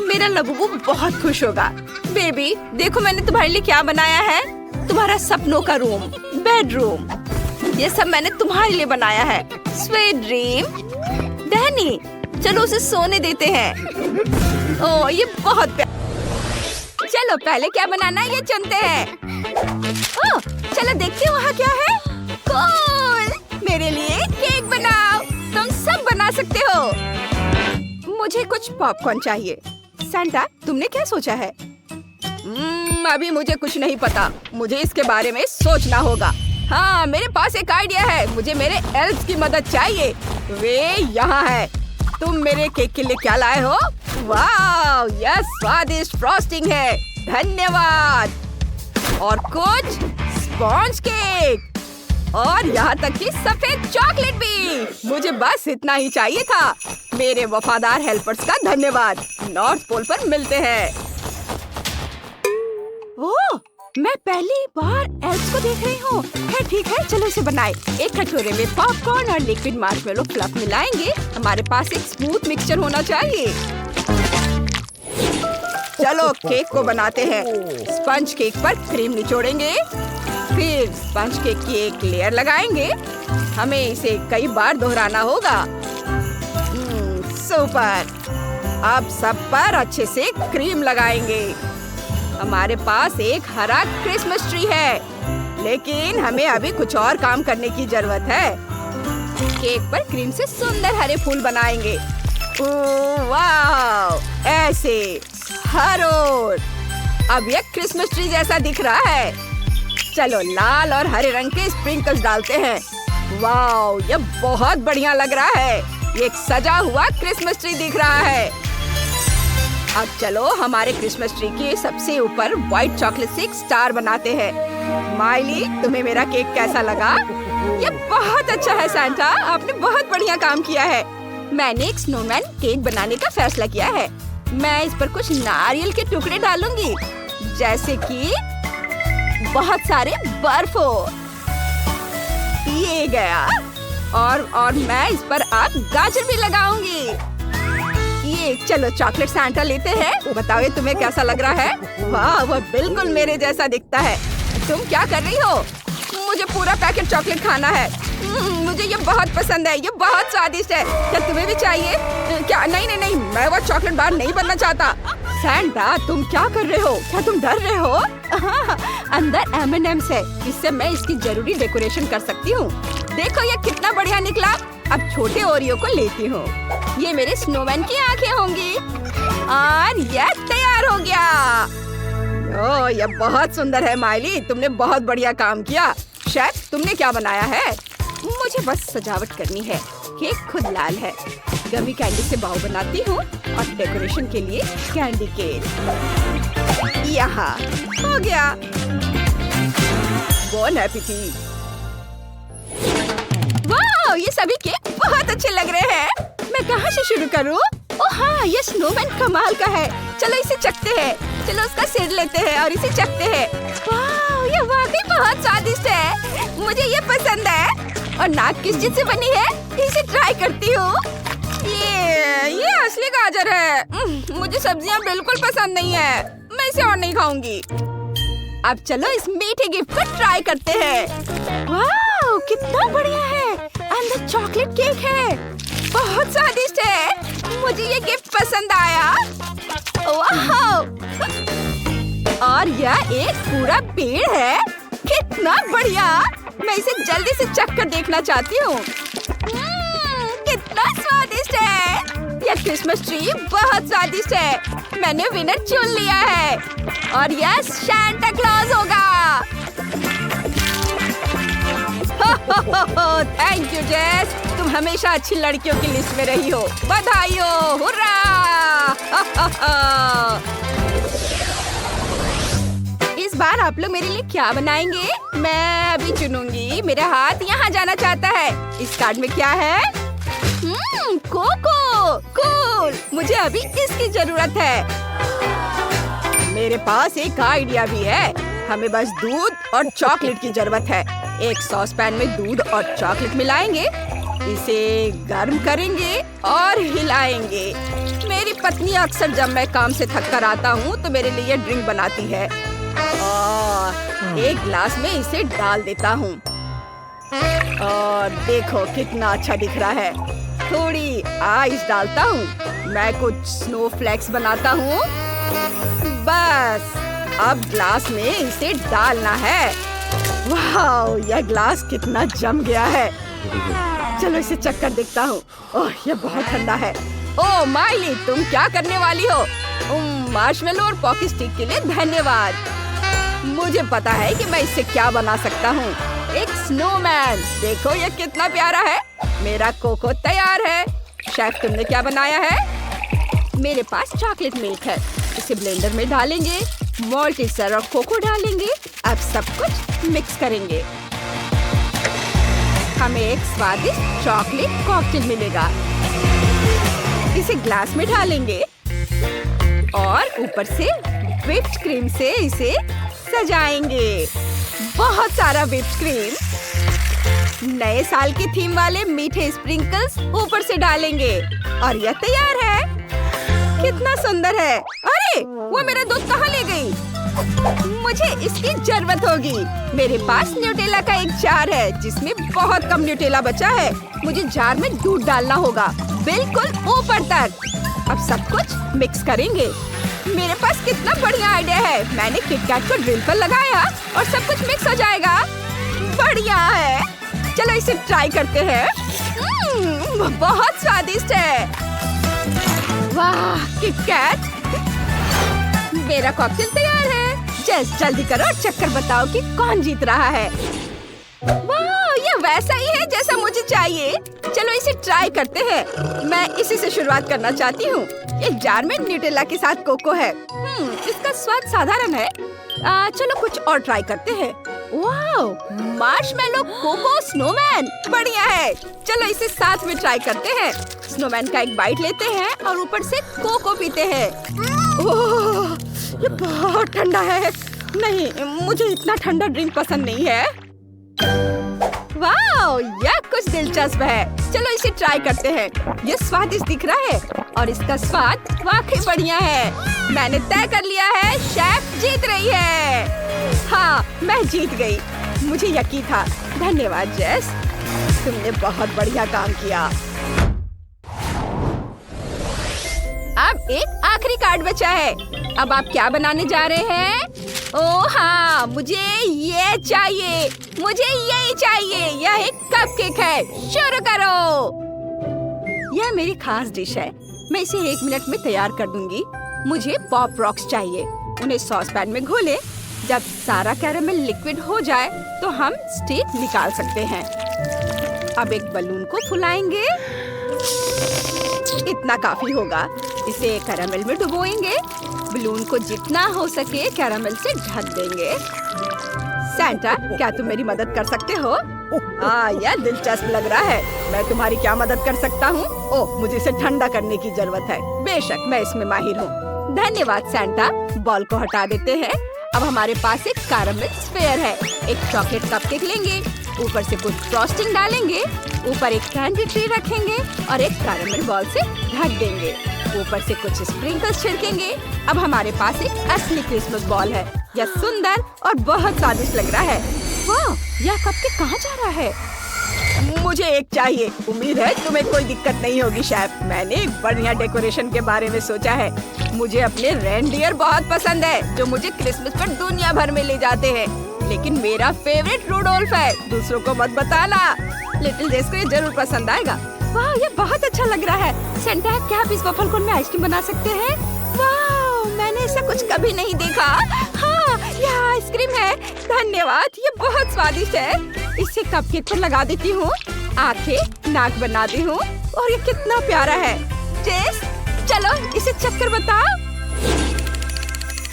मेरा लबूबू बहुत खुश होगा। बेबी, देखो मैंने तुम्हारे लिए क्या बनाया है। तुम्हारा सपनों का रूम, बेडरूम, ये सब मैंने तुम्हारे लिए बनाया है। Sweet dream. डैनी, चलो उसे सोने देते हैं। ओह, ये बहुत प्यारा। चलो पहले क्या बनाना है ये चुनते हैं। ओह, चलो देखते हैं वहाँ क्या है। कूल, मेरे लिए केक बनाओ। तुम सब बना सकते हो। मुझे कुछ पॉपकॉर्न चाहिए। सैंटा, तुमने क्या सोचा है? अभी मुझे कुछ नहीं पता। मुझे इसके बारे में सोचना होगा। हाँ, मेरे पास एक आइडिया है। मुझे मेरे एल्फ्स की मदद चाहिए। वे यहाँ है। तुम मेरे केक के लिए क्या लाए हो? वाह, यह स्वादिष्ट फ्रॉस्टिंग है। धन्यवाद। और कुछ स्पॉन्ज केक और यहाँ तक कि सफेद चॉकलेट भी। मुझे बस इतना ही चाहिए था। मेरे वफादार हेल्पर्स का धन्यवाद। नॉर्थ पोल पर मिलते हैं। ओह, मैं पहली बार एल्फ्स को देख रही हूँ। ठीक है, चलो इसे बनाए। एक कटोरे में पॉपकॉर्न और लिक्विड मार्शमेलो फ्लफ मिलाएंगे। हमारे पास एक स्मूथ मिक्सचर होना चाहिए। चलो केक को बनाते हैं। स्पंज केक पर क्रीम निचोड़ेंगे, फिर स्पंज केक की एक लेयर लगाएंगे। हमें इसे कई बार दोहराना होगा। सुपर। अब सब पर अच्छे से क्रीम लगाएंगे। हमारे पास एक हरा क्रिसमस ट्री है, लेकिन हमें अभी कुछ और काम करने की जरूरत है। केक पर क्रीम से सुंदर हरे फूल बनाएंगे। वाह, ऐसे हर ओर। अब यह क्रिसमस ट्री जैसा दिख रहा है। चलो लाल और हरे रंग के स्प्रिंकल्स डालते हैं। वाह, यह बहुत बढ़िया लग रहा है। ये एक सजा हुआ क्रिसमस ट्री दिख रहा है। अब चलो हमारे क्रिसमस ट्री के सबसे ऊपर व्हाइट चॉकलेट से एक स्टार बनाते हैं। माइली, तुम्हें मेरा केक कैसा लगा? ये बहुत अच्छा है सैंटा, आपने बहुत बढ़िया काम किया है। मैंने एक स्नोमैन केक बनाने का फैसला किया है। मैं इस पर कुछ नारियल के टुकड़े डालूंगी, जैसे कि बहुत सारे बर्फ हो। ये गया। और मैं इस पर अब गाजर भी लगाऊंगी। ये चलो चॉकलेट सैंटा लेते हैं। बताओ ये तुम्हें कैसा लग रहा है? वाह, वह बिल्कुल मेरे जैसा दिखता है। तुम क्या कर रही हो? मुझे पूरा पैकेट चॉकलेट खाना है। मुझे ये बहुत पसंद है। ये बहुत स्वादिष्ट है। क्या तुम्हें भी चाहिए? क्या? नहीं, मैं वो चॉकलेट बार नहीं बनना चाहता। सैंटा, तुम क्या कर रहे हो? क्या तुम डर रहे हो? अंदर M&M's है। इससे मैं इसकी जरूरी डेकोरेशन कर सकती हूँ। देखो ये कितना बढ़िया निकला। अब छोटे ओरियो को लेती हूँ। ये मेरे स्नोमैन की आंखें होंगी। और यह तैयार हो गया। ओह, यह बहुत सुंदर है माइली। तुमने बहुत बढ़िया काम किया। शेफ, तुमने क्या बनाया है? मुझे बस सजावट करनी है। केक खुद लाल है। गमी कैंडी से बाउ बनाती हूँ और डेकोरेशन के लिए कैंडी केक। यहाँ हो गया। Bone appétit. वाह, ये सभी केक बहुत अच्छे लग रहे हैं। मैं कहाँ से शुरू करूँ? ओह हाँ, ये स्नोमैन कमाल का है। चलो इसे चखते हैं। चलो उसका सिर लेते हैं और इसे चखते हैं। वाह, ये वाकई बहुत स्वादिष्ट है। मुझे ये पसंद है। और नाक किस चीज से बनी है? इसे ट्राई करती हूँ। ये असली गाजर है। मुझे सब्जियाँ बिल्कुल पसंद नहीं है। मैं इसे और नहीं खाऊंगी। अब चलो इस मीठे गिफ्ट को ट्राई करते हैं। वाह, कितना बढ़िया है। अंदर चॉकलेट केक है। बहुत स्वादिष्ट है। मुझे ये गिफ्ट पसंद आया। वाह, और यह एक पूरा पेड़ है। कितना बढ़िया। मैं इसे जल्दी से चख कर देखना चाहती हूँ। कितना स्वादिष्ट है। यह क्रिसमस ट्री बहुत स्वादिष्ट है। मैंने विनर चुन लिया है और यह सांता क्लॉज होगा। थैंक यू जेस, तुम हमेशा अच्छी लड़कियों की लिस्ट में रही हो। बधाई हो, हुर्रा! इस बार आप लोग मेरे लिए क्या बनाएंगे? मैं अभी चुनूंगी। मेरा हाथ यहाँ जाना चाहता है। इस कार्ड में क्या है? कोको, कूल। मुझे अभी इसकी जरूरत है। मेरे पास एक आइडिया भी है। हमें बस दूध और चॉकलेट की जरूरत है। एक सॉस पैन में दूध और चॉकलेट मिलाएंगे, इसे गर्म करेंगे और हिलाएंगे। मेरी पत्नी अक्सर जब मैं काम से थक कर आता हूँ तो मेरे लिए ड्रिंक बनाती है। एक ग्लास में इसे डाल देता हूँ और देखो कितना अच्छा दिख रहा है। थोड़ी आइस डालता हूँ। मैं कुछ स्नोफ्लेक्स बनाता हूँ। बस अब ग्लास में इसे डालना है। वाह, यह ग्लास कितना जम गया है। चलो इसे चख कर देखता हूँ। ओह, यह बहुत ठंडा है। ओह माइली, तुम क्या करने वाली हो? मार्शमेलो और पॉकी स्टिक के लिए धन्यवाद। मुझे पता है कि मैं इससे क्या बना सकता हूँ। एक स्नोमैन। देखो यह कितना प्यारा है। मेरा कोको तैयार है। शेफ, तुमने क्या बनाया है? मेरे पास चॉकलेट मिल्क है। इसे ब्लेंडर में डालेंगे, मॉल्टेसर और कोको डालेंगे। अब सब कुछ मिक्स करेंगे। हमें एक स्वादिष्ट चॉकलेट कॉकटेल मिलेगा। इसे ग्लास में डालेंगे और ऊपर से व्हिप्ड क्रीम से इसे सजाएंगे। बहुत सारा व्हिप्ड क्रीम। नए साल की थीम वाले मीठे स्प्रिंकल्स ऊपर से डालेंगे और यह तैयार है। कितना सुंदर है। अरे, वो मेरा दूध कहाँ ले गई? मुझे इसकी जरूरत होगी। मेरे पास न्यूटेला का एक जार है जिसमें बहुत कम न्यूटेला बचा है। मुझे जार में दूध डालना होगा, बिल्कुल ऊपर तक। अब सब कुछ मिक्स करेंगे। मेरे पास कितना बढ़िया आइडिया है। मैंने किटकैट को ड्रिल पर लगाया और सब कुछ मिक्स हो जाएगा। बढ़िया है। चलो इसे ट्राई करते हैं। बहुत स्वादिष्ट है। वाह, किटकैट। मेरा कॉकटेल तैयार है। जस जल्दी करो और चक्कर बताओ कि कौन जीत रहा है। वाह, ये वैसा ही है जैसा मुझे चाहिए। चलो इसे ट्राई करते हैं। मैं इसी से शुरुआत करना चाहती हूँ। एक जार में न्यूटेला के साथ कोको है। इसका स्वाद साधारण है। चलो कुछ और ट्राई करते हैं। वाह, मार्शमेलो कोको स्नोमैन। बढ़िया है। चलो इसे साथ में ट्राई करते हैं। स्नोमैन का एक बाइट लेते हैं और ऊपर से कोको पीते हैं। ओह, ये बहुत ठंडा है। नहीं, मुझे इतना ठंडा ड्रिंक पसंद नहीं है। वाह, यह कुछ दिलचस्प है। चलो इसे ट्राई करते हैं। ये स्वादिष्ट दिख रहा है और इसका स्वाद वाकई बढ़िया है। मैंने तय कर लिया है, शेफ जीत रही है। हाँ, मैं जीत गई। मुझे यकीन था। धन्यवाद जेस, तुमने बहुत बढ़िया काम किया। अब एक आखिरी कार्ड बचा है। अब आप क्या बनाने जा रहे हैं? ओह हाँ, मुझे ये चाहिए। मुझे यही चाहिए। यह एक कपकेक है। शुरू करो। यह मेरी खास डिश है। मैं इसे 1 मिनट में तैयार कर दूंगी। मुझे पॉप रॉक्स चाहिए। उन्हें सॉस पैन में घोले। जब सारा कैरामेल लिक्विड हो जाए तो हम स्टिक निकाल सकते हैं। अब एक बलून को फुलाएंगे। इतना काफी होगा। इसे कैरामेल में डुबोएंगे। बलून को जितना हो सके कैरामेल से ढक देंगे। सैंटा, क्या तुम मेरी मदद कर सकते हो? यह दिलचस्प लग रहा है। मैं तुम्हारी क्या मदद कर सकता हूँ? ओह, मुझे इसे ठंडा करने की जरूरत है। बेशक, मैं इसमें माहिर हूँ। धन्यवाद सैंटा। बॉल को हटा देते हैं। अब हमारे पास एक कैरामेल स्फीयर है। एक चॉकलेट कपकेक लेंगे, ऊपर से कुछ फ्रॉस्टिंग डालेंगे, ऊपर एक कैंडी ट्री रखेंगे और एक कैरामेल बॉल से ढक देंगे। ऊपर से कुछ स्प्रिंकल्स छिड़केंगे। अब हमारे पास एक असली क्रिसमस बॉल है। यह सुंदर और बहुत स्वादिष्ट लग रहा है। वाह, यह कपकेक कहाँ जा रहा है? मुझे एक चाहिए। उम्मीद है तुम्हें कोई दिक्कत नहीं होगी शेफ। मैंने एक बढ़िया डेकोरेशन के बारे में सोचा है। मुझे अपने रेनडियर बहुत पसंद है जो मुझे क्रिसमस पर दुनिया भर में ले जाते हैं। लेकिन मेरा फेवरेट रूडोल्फ है। दूसरों को मत बताना। लिटिल जेस को ये जरूर पसंद आएगा। वाह, ये बहुत अच्छा लग रहा है। सेंटा, क्या आप इस वफल कोन में आइसक्रीम बना सकते हैं? वाह, मैंने ऐसा कुछ कभी नहीं देखा। हाँ, यह आइसक्रीम है। धन्यवाद, ये बहुत स्वादिष्ट है। इसे कपकेक पर लगा देती हूँ, आंखें नाक बनाती हूँ और ये कितना प्यारा है। जेस, चलो इसे चक्कर बताओ।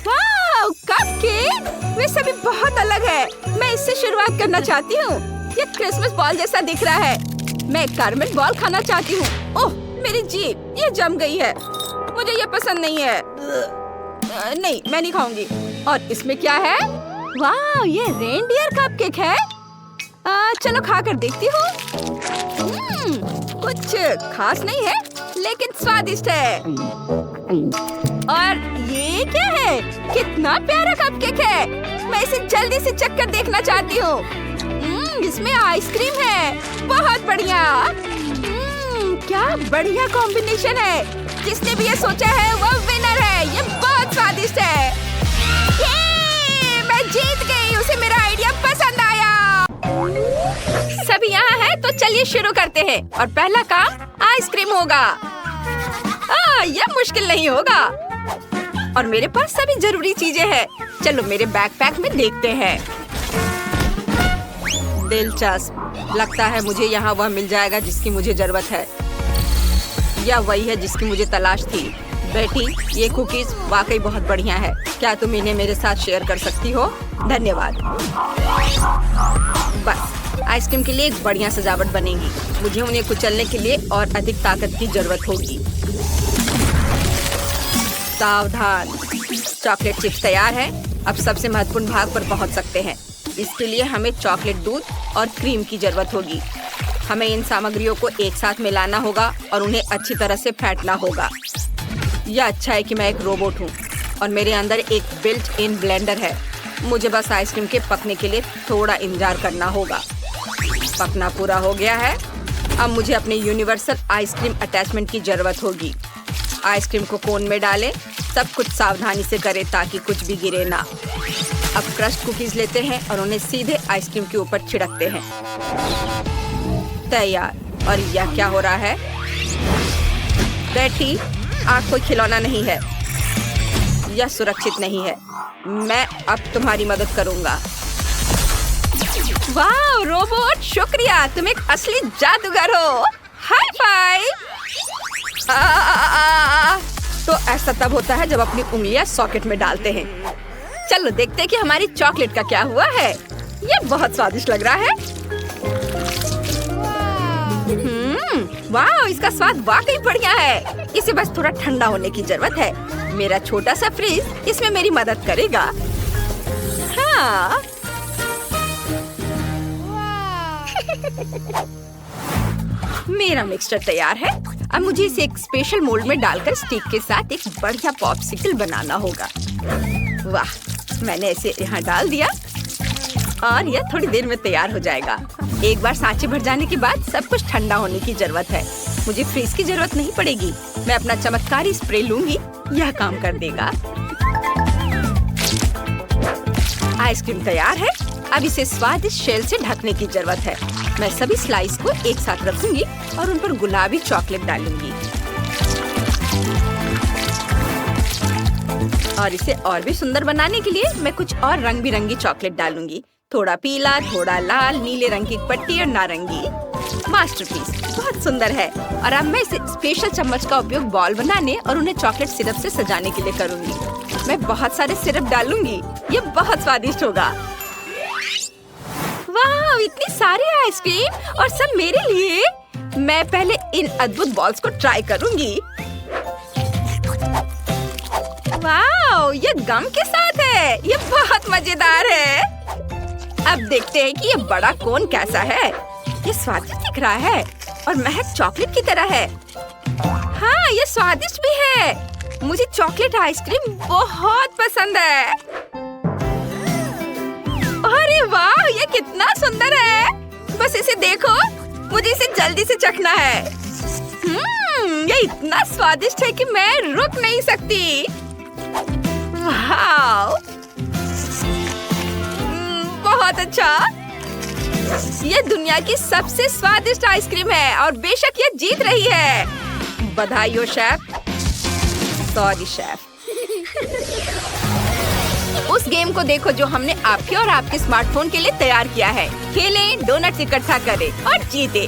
वाह, कपकेक, वे सभी बहुत अलग है। मैं इससे शुरुआत करना चाहती हूँ। ये क्रिसमस बॉल जैसा दिख रहा है। मैं कारमेल बॉल खाना चाहती हूँ। ओह, मेरी जीभ, ये जम गई है। मुझे ये पसंद नहीं है। नहीं, मैं नहीं खाऊंगी। और इसमें क्या है? वाह, ये रेनडियर कपकेक है। चलो खा कर देखती हूँ। कुछ खास नहीं है, लेकिन स्वादिष्ट है। और ये क्या है? कितना प्यारा कपकेक है। मैं इसे जल्दी से चखकर देखना चाहती हूँ। इसमें आइसक्रीम है। बहुत बढ़िया। क्या बढ़िया कॉम्बिनेशन है। जिसने भी ये सोचा है वो विनर है। ये बहुत स्वादिष्ट है। ये मैं जीत गई। उसे मेरा आइडिया पसंद आया। सभी यहाँ है तो चलिए शुरू करते हैं। और पहला काम आइसक्रीम होगा। यह मुश्किल नहीं होगा। और मेरे पास सभी जरूरी चीजें हैं। चलो मेरे बैकपैक में देखते हैं। दिलचस्प, लगता है मुझे यहाँ वह मिल जाएगा जिसकी मुझे जरूरत है। यह वही है जिसकी मुझे तलाश थी। बेटी, ये कुकीज वाकई बहुत बढ़िया है। क्या तुम इन्हें मेरे साथ शेयर कर सकती हो? धन्यवाद। बस, आइसक्रीम के लिए एक बढ़िया सजावट बनेगी। मुझे उन्हें कुचलने के लिए और अधिक ताकत की जरूरत होगी। सावधान, चॉकलेट चिप्स तैयार है। अब सबसे महत्वपूर्ण भाग पर पहुंच सकते हैं। इसके लिए हमें चॉकलेट दूध और क्रीम की जरूरत होगी। हमें इन सामग्रियों को एक साथ मिलाना होगा और उन्हें अच्छी तरह से फेंटना होगा। यह अच्छा है कि मैं एक रोबोट हूँ और मेरे अंदर एक बिल्ट इन ब्लेंडर है। मुझे बस आइसक्रीम के पकने के लिए थोड़ा इंतजार करना होगा। पकना पूरा हो गया है। अब मुझे अपने यूनिवर्सल आइसक्रीम अटैचमेंट की जरूरत होगी। आइसक्रीम को कोन में डालें। सब कुछ सावधानी से करें ताकि कुछ भी गिरे ना। अब क्रश्ड कुकीज लेते हैं और उन्हें सीधे आइसक्रीम के ऊपर छिड़कते हैं। तैयार। और यह क्या हो रहा है? बेटी, आग कोई खिलौना नहीं है। यह सुरक्षित नहीं है। मैं अब तुम्हारी मदद करूंगा। वाह रोबोट, शुक्रिया। तुम एक असली जादूगर हो। High five. तो ऐसा तब होता है जब अपनी उंगलियां सॉकेट में डालते हैं। चलो देखते हैं कि हमारी चॉकलेट का क्या हुआ है। ये बहुत स्वादिष्ट लग रहा है। वाह, इसका स्वाद वाकई बढ़िया है। इसे बस थोड़ा ठंडा होने की जरूरत है। मेरा छोटा सा फ्रिज इसमें मेरी मदद करेगा। हाँ। मेरा मिक्सचर तैयार है। अब मुझे इसे एक स्पेशल मोल्ड में डालकर स्टिक के साथ एक बढ़िया पॉप्सिकल बनाना होगा। वाह, मैंने इसे यहाँ डाल दिया और यह थोड़ी देर में तैयार हो जाएगा। एक बार सांचे भर जाने के बाद सब कुछ ठंडा होने की जरूरत है। मुझे फ्रीज की जरूरत नहीं पड़ेगी। मैं अपना चमत्कारी स्प्रे लूंगी, यह काम कर देगा। आइसक्रीम तैयार है। अब इसे स्वादिष्ट शेल से ढकने की जरूरत है। मैं सभी स्लाइस को एक साथ रखूंगी और उन पर गुलाबी चॉकलेट डालूंगी। और इसे और भी सुंदर बनाने के लिए मैं कुछ और रंग बिरंगी चॉकलेट डालूंगी। थोड़ा पीला, थोड़ा लाल, नीले रंग की पट्टी और नारंगी। मास्टरपीस, बहुत सुंदर है। और अब मैं इसे स्पेशल चम्मच का उपयोग बॉल बनाने और उन्हें चॉकलेट सिरप से सजाने के लिए करूंगी। मैं बहुत सारे सिरप डालूंगी। ये बहुत स्वादिष्ट होगा। वाह, इतनी सारी आइसक्रीम और सब मेरे लिए। मैं पहले इन अद्भुत बॉल्स को ट्राई करूंगी। वाह, ये गम के साथ है। ये बहुत मजेदार है। अब देखते हैं कि ये बड़ा कोन कैसा है। ये स्वादिष्ट दिख रहा है और महक चॉकलेट की तरह है। हाँ, ये स्वादिष्ट भी है। मुझे चॉकलेट आइसक्रीम बहुत पसंद है। अरे वाह, ये कितना सुंदर है। बस इसे देखो, मुझे इसे जल्दी से चखना है। ये इतना स्वादिष्ट है कि मैं रुक नहीं सकती। वाह, बहुत अच्छा। ये दुनिया की सबसे स्वादिष्ट आइसक्रीम है और बेशक ये जीत रही है। बधाई हो शेफ। Sorry chef. उस गेम को देखो जो हमने आपके और आपके स्मार्टफोन के लिए तैयार किया है। खेलें, डोनट्स इकट्ठा करें और जीतें।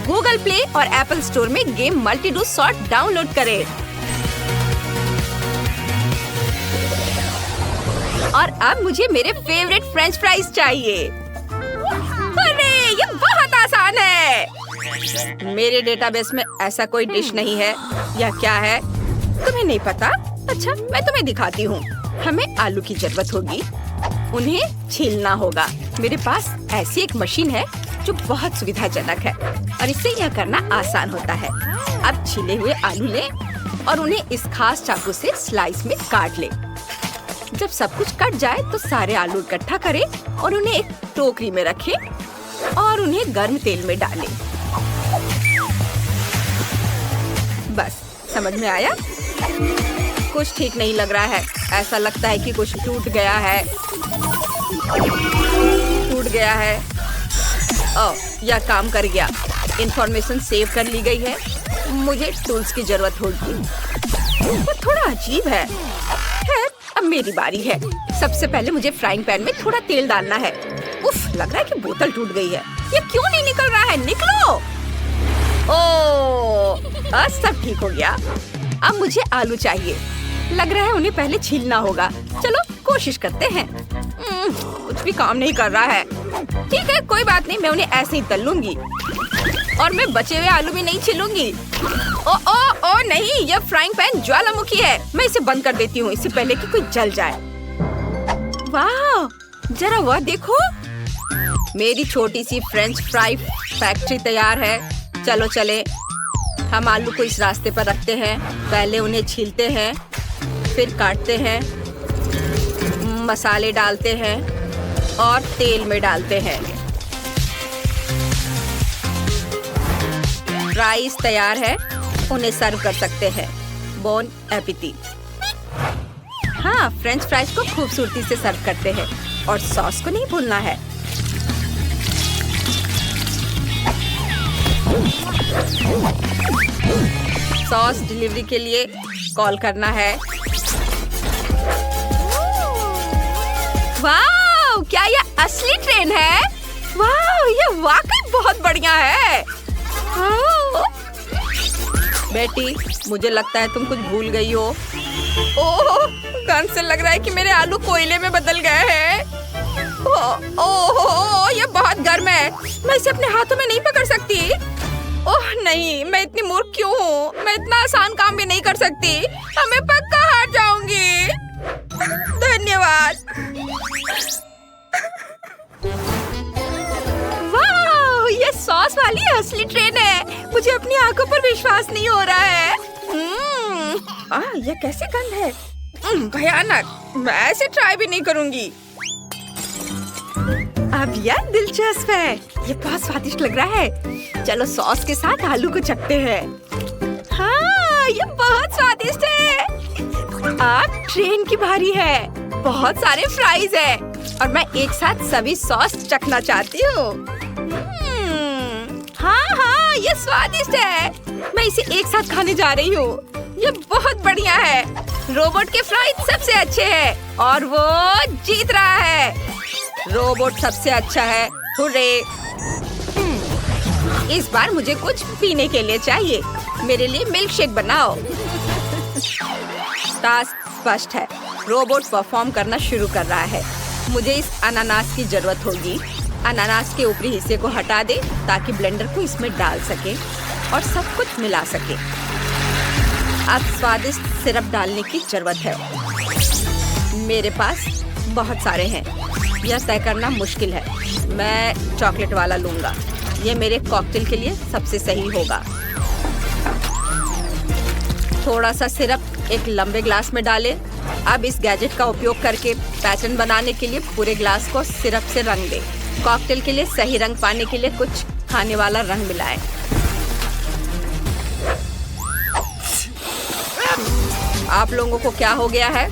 गूगल प्ले और एप्पल स्टोर में game multi do sort download करें। और अब मुझे मेरे फेवरेट फ्रेंच फ्राइज चाहिए। अरे ये बहुत आसान है। मेरे डेटाबेस में ऐसा कोई डिश नहीं है। यह क्या है? तुम्हें नहीं पता? अच्छा मैं तुम्हें दिखाती हूँ। हमें आलू की जरूरत होगी। उन्हें छीलना होगा। मेरे पास ऐसी एक मशीन है जो बहुत सुविधाजनक है और इससे यह करना आसान होता है। अब छीले हुए आलू लें और उन्हें इस खास चाकू से स्लाइस में काट लें। जब सब कुछ कट जाए तो सारे आलू इकट्ठा करें और उन्हें एक टोकरी में रखें और उन्हें गर्म तेल में डालें। बस समझ में आया? कुछ ठीक नहीं लग रहा है। ऐसा लगता है कि कुछ टूट गया है। ओह, यह काम कर गया। इंफॉर्मेशन सेव कर ली गई है। मुझे टूल्स की जरूरत होगी। वो थोड़ा अजीब है। खैर, अब मेरी बारी है। सबसे पहले मुझे फ्राइंग पैन में थोड़ा तेल डालना है। उफ, लग रहा है कि बोतल टूट गई है। ये क्यों नहीं निकल रहा है? निकलो। ओह, सब ठीक हो गया। अब मुझे आलू चाहिए। लग रहा है उन्हें पहले छीलना होगा। चलो कोशिश करते हैं। कुछ भी काम नहीं कर रहा है। ठीक है, कोई बात नहीं, मैं उन्हें ऐसे ही तल लूंगी और मैं बचे हुए आलू भी नहीं छीलूंगी। ओ नहीं, यह फ्राइंग पैन ज्वालामुखी है। मैं इसे बंद कर देती हूँ इससे पहले कि कोई जल जाए। वाह, जरा वह देखो। मेरी छोटी सी फ्रेंच फ्राई फैक्ट्री तैयार है। चलो चले। हम आलू को इस रास्ते पर रखते हैं। पहले उन्हें छीलते हैं, फिर काटते हैं, मसाले डालते हैं और तेल में डालते हैं। फ्राइज तैयार है। उन्हें सर्व कर सकते हैं। बोन एपिटीट। हाँ, फ्रेंच फ्राइज को खूबसूरती से सर्व करते हैं और सॉस को नहीं भूलना है। सॉस डिलीवरी के लिए कॉल करना है। वाह, क्या यह असली ट्रेन है? वाह, यह वाकई बहुत बढ़िया है। बेटी, मुझे लगता है तुम कुछ भूल गई हो। ओह, गंध से लग रहा है कि मेरे आलू कोयले में बदल गए हैं। ओह, यह बहुत गर्म है। मैं इसे अपने हाथों में नहीं पकड़ सकती। ओह नहीं, मैं इतनी मूर्ख क्यों हूँ? मैं इतना आसान काम भी नहीं कर सकती। अब मैं पक्का हार जाऊंगी। धन्यवाद। वाह, ये सॉस वाली असली ट्रेन है। मुझे अपनी आंखों पर विश्वास नहीं हो रहा है। यह कैसे गंध है? भयानक। मैं ऐसे ट्राई भी नहीं करूंगी। अब यह दिलचस्प है। ये बहुत स्वादिष्ट लग रहा है। चलो सॉस के साथ आलू को चखते हैं। हाँ, ये बहुत स्वादिष्ट है। अब ट्रेन की बारी है। बहुत सारे फ्राइज है और मैं एक साथ सभी सॉस चखना चाहती हूँ। हाँ, ये स्वादिष्ट है। मैं इसे एक साथ खाने जा रही हूँ। ये बहुत बढ़िया है। रोबोट के फ्राइज सबसे अच्छे हैं और वो जीत रहा है। रोबोट सबसे अच्छा है। हुर्रे! इस बार मुझे कुछ पीने के लिए चाहिए। मेरे लिए मिल्क शेक बनाओ। टास्क स्पष्ट है। रोबोट परफॉर्म करना शुरू कर रहा है। मुझे इस अनानास की जरूरत होगी। अनानास के ऊपरी हिस्से को हटा दे ताकि ब्लेंडर को इसमें डाल सके और सब कुछ मिला सके। अब स्वादिष्ट सिरप डालने की जरूरत है। मेरे पास बहुत सारे हैं। यह तय करना मुश्किल है। मैं चॉकलेट वाला लूंगा। यह मेरे कॉकटेल के लिए सबसे सही होगा। थोड़ा सा सिरप एक लंबे ग्लास में डालें। अब इस गैजेट का उपयोग करके पैटर्न बनाने के लिए पूरे ग्लास को सिरप से रंग दें। कॉकटेल के लिए सही रंग पाने के लिए कुछ खाने वाला रंग मिलाएं। आप लोगों को क्या हो गया है?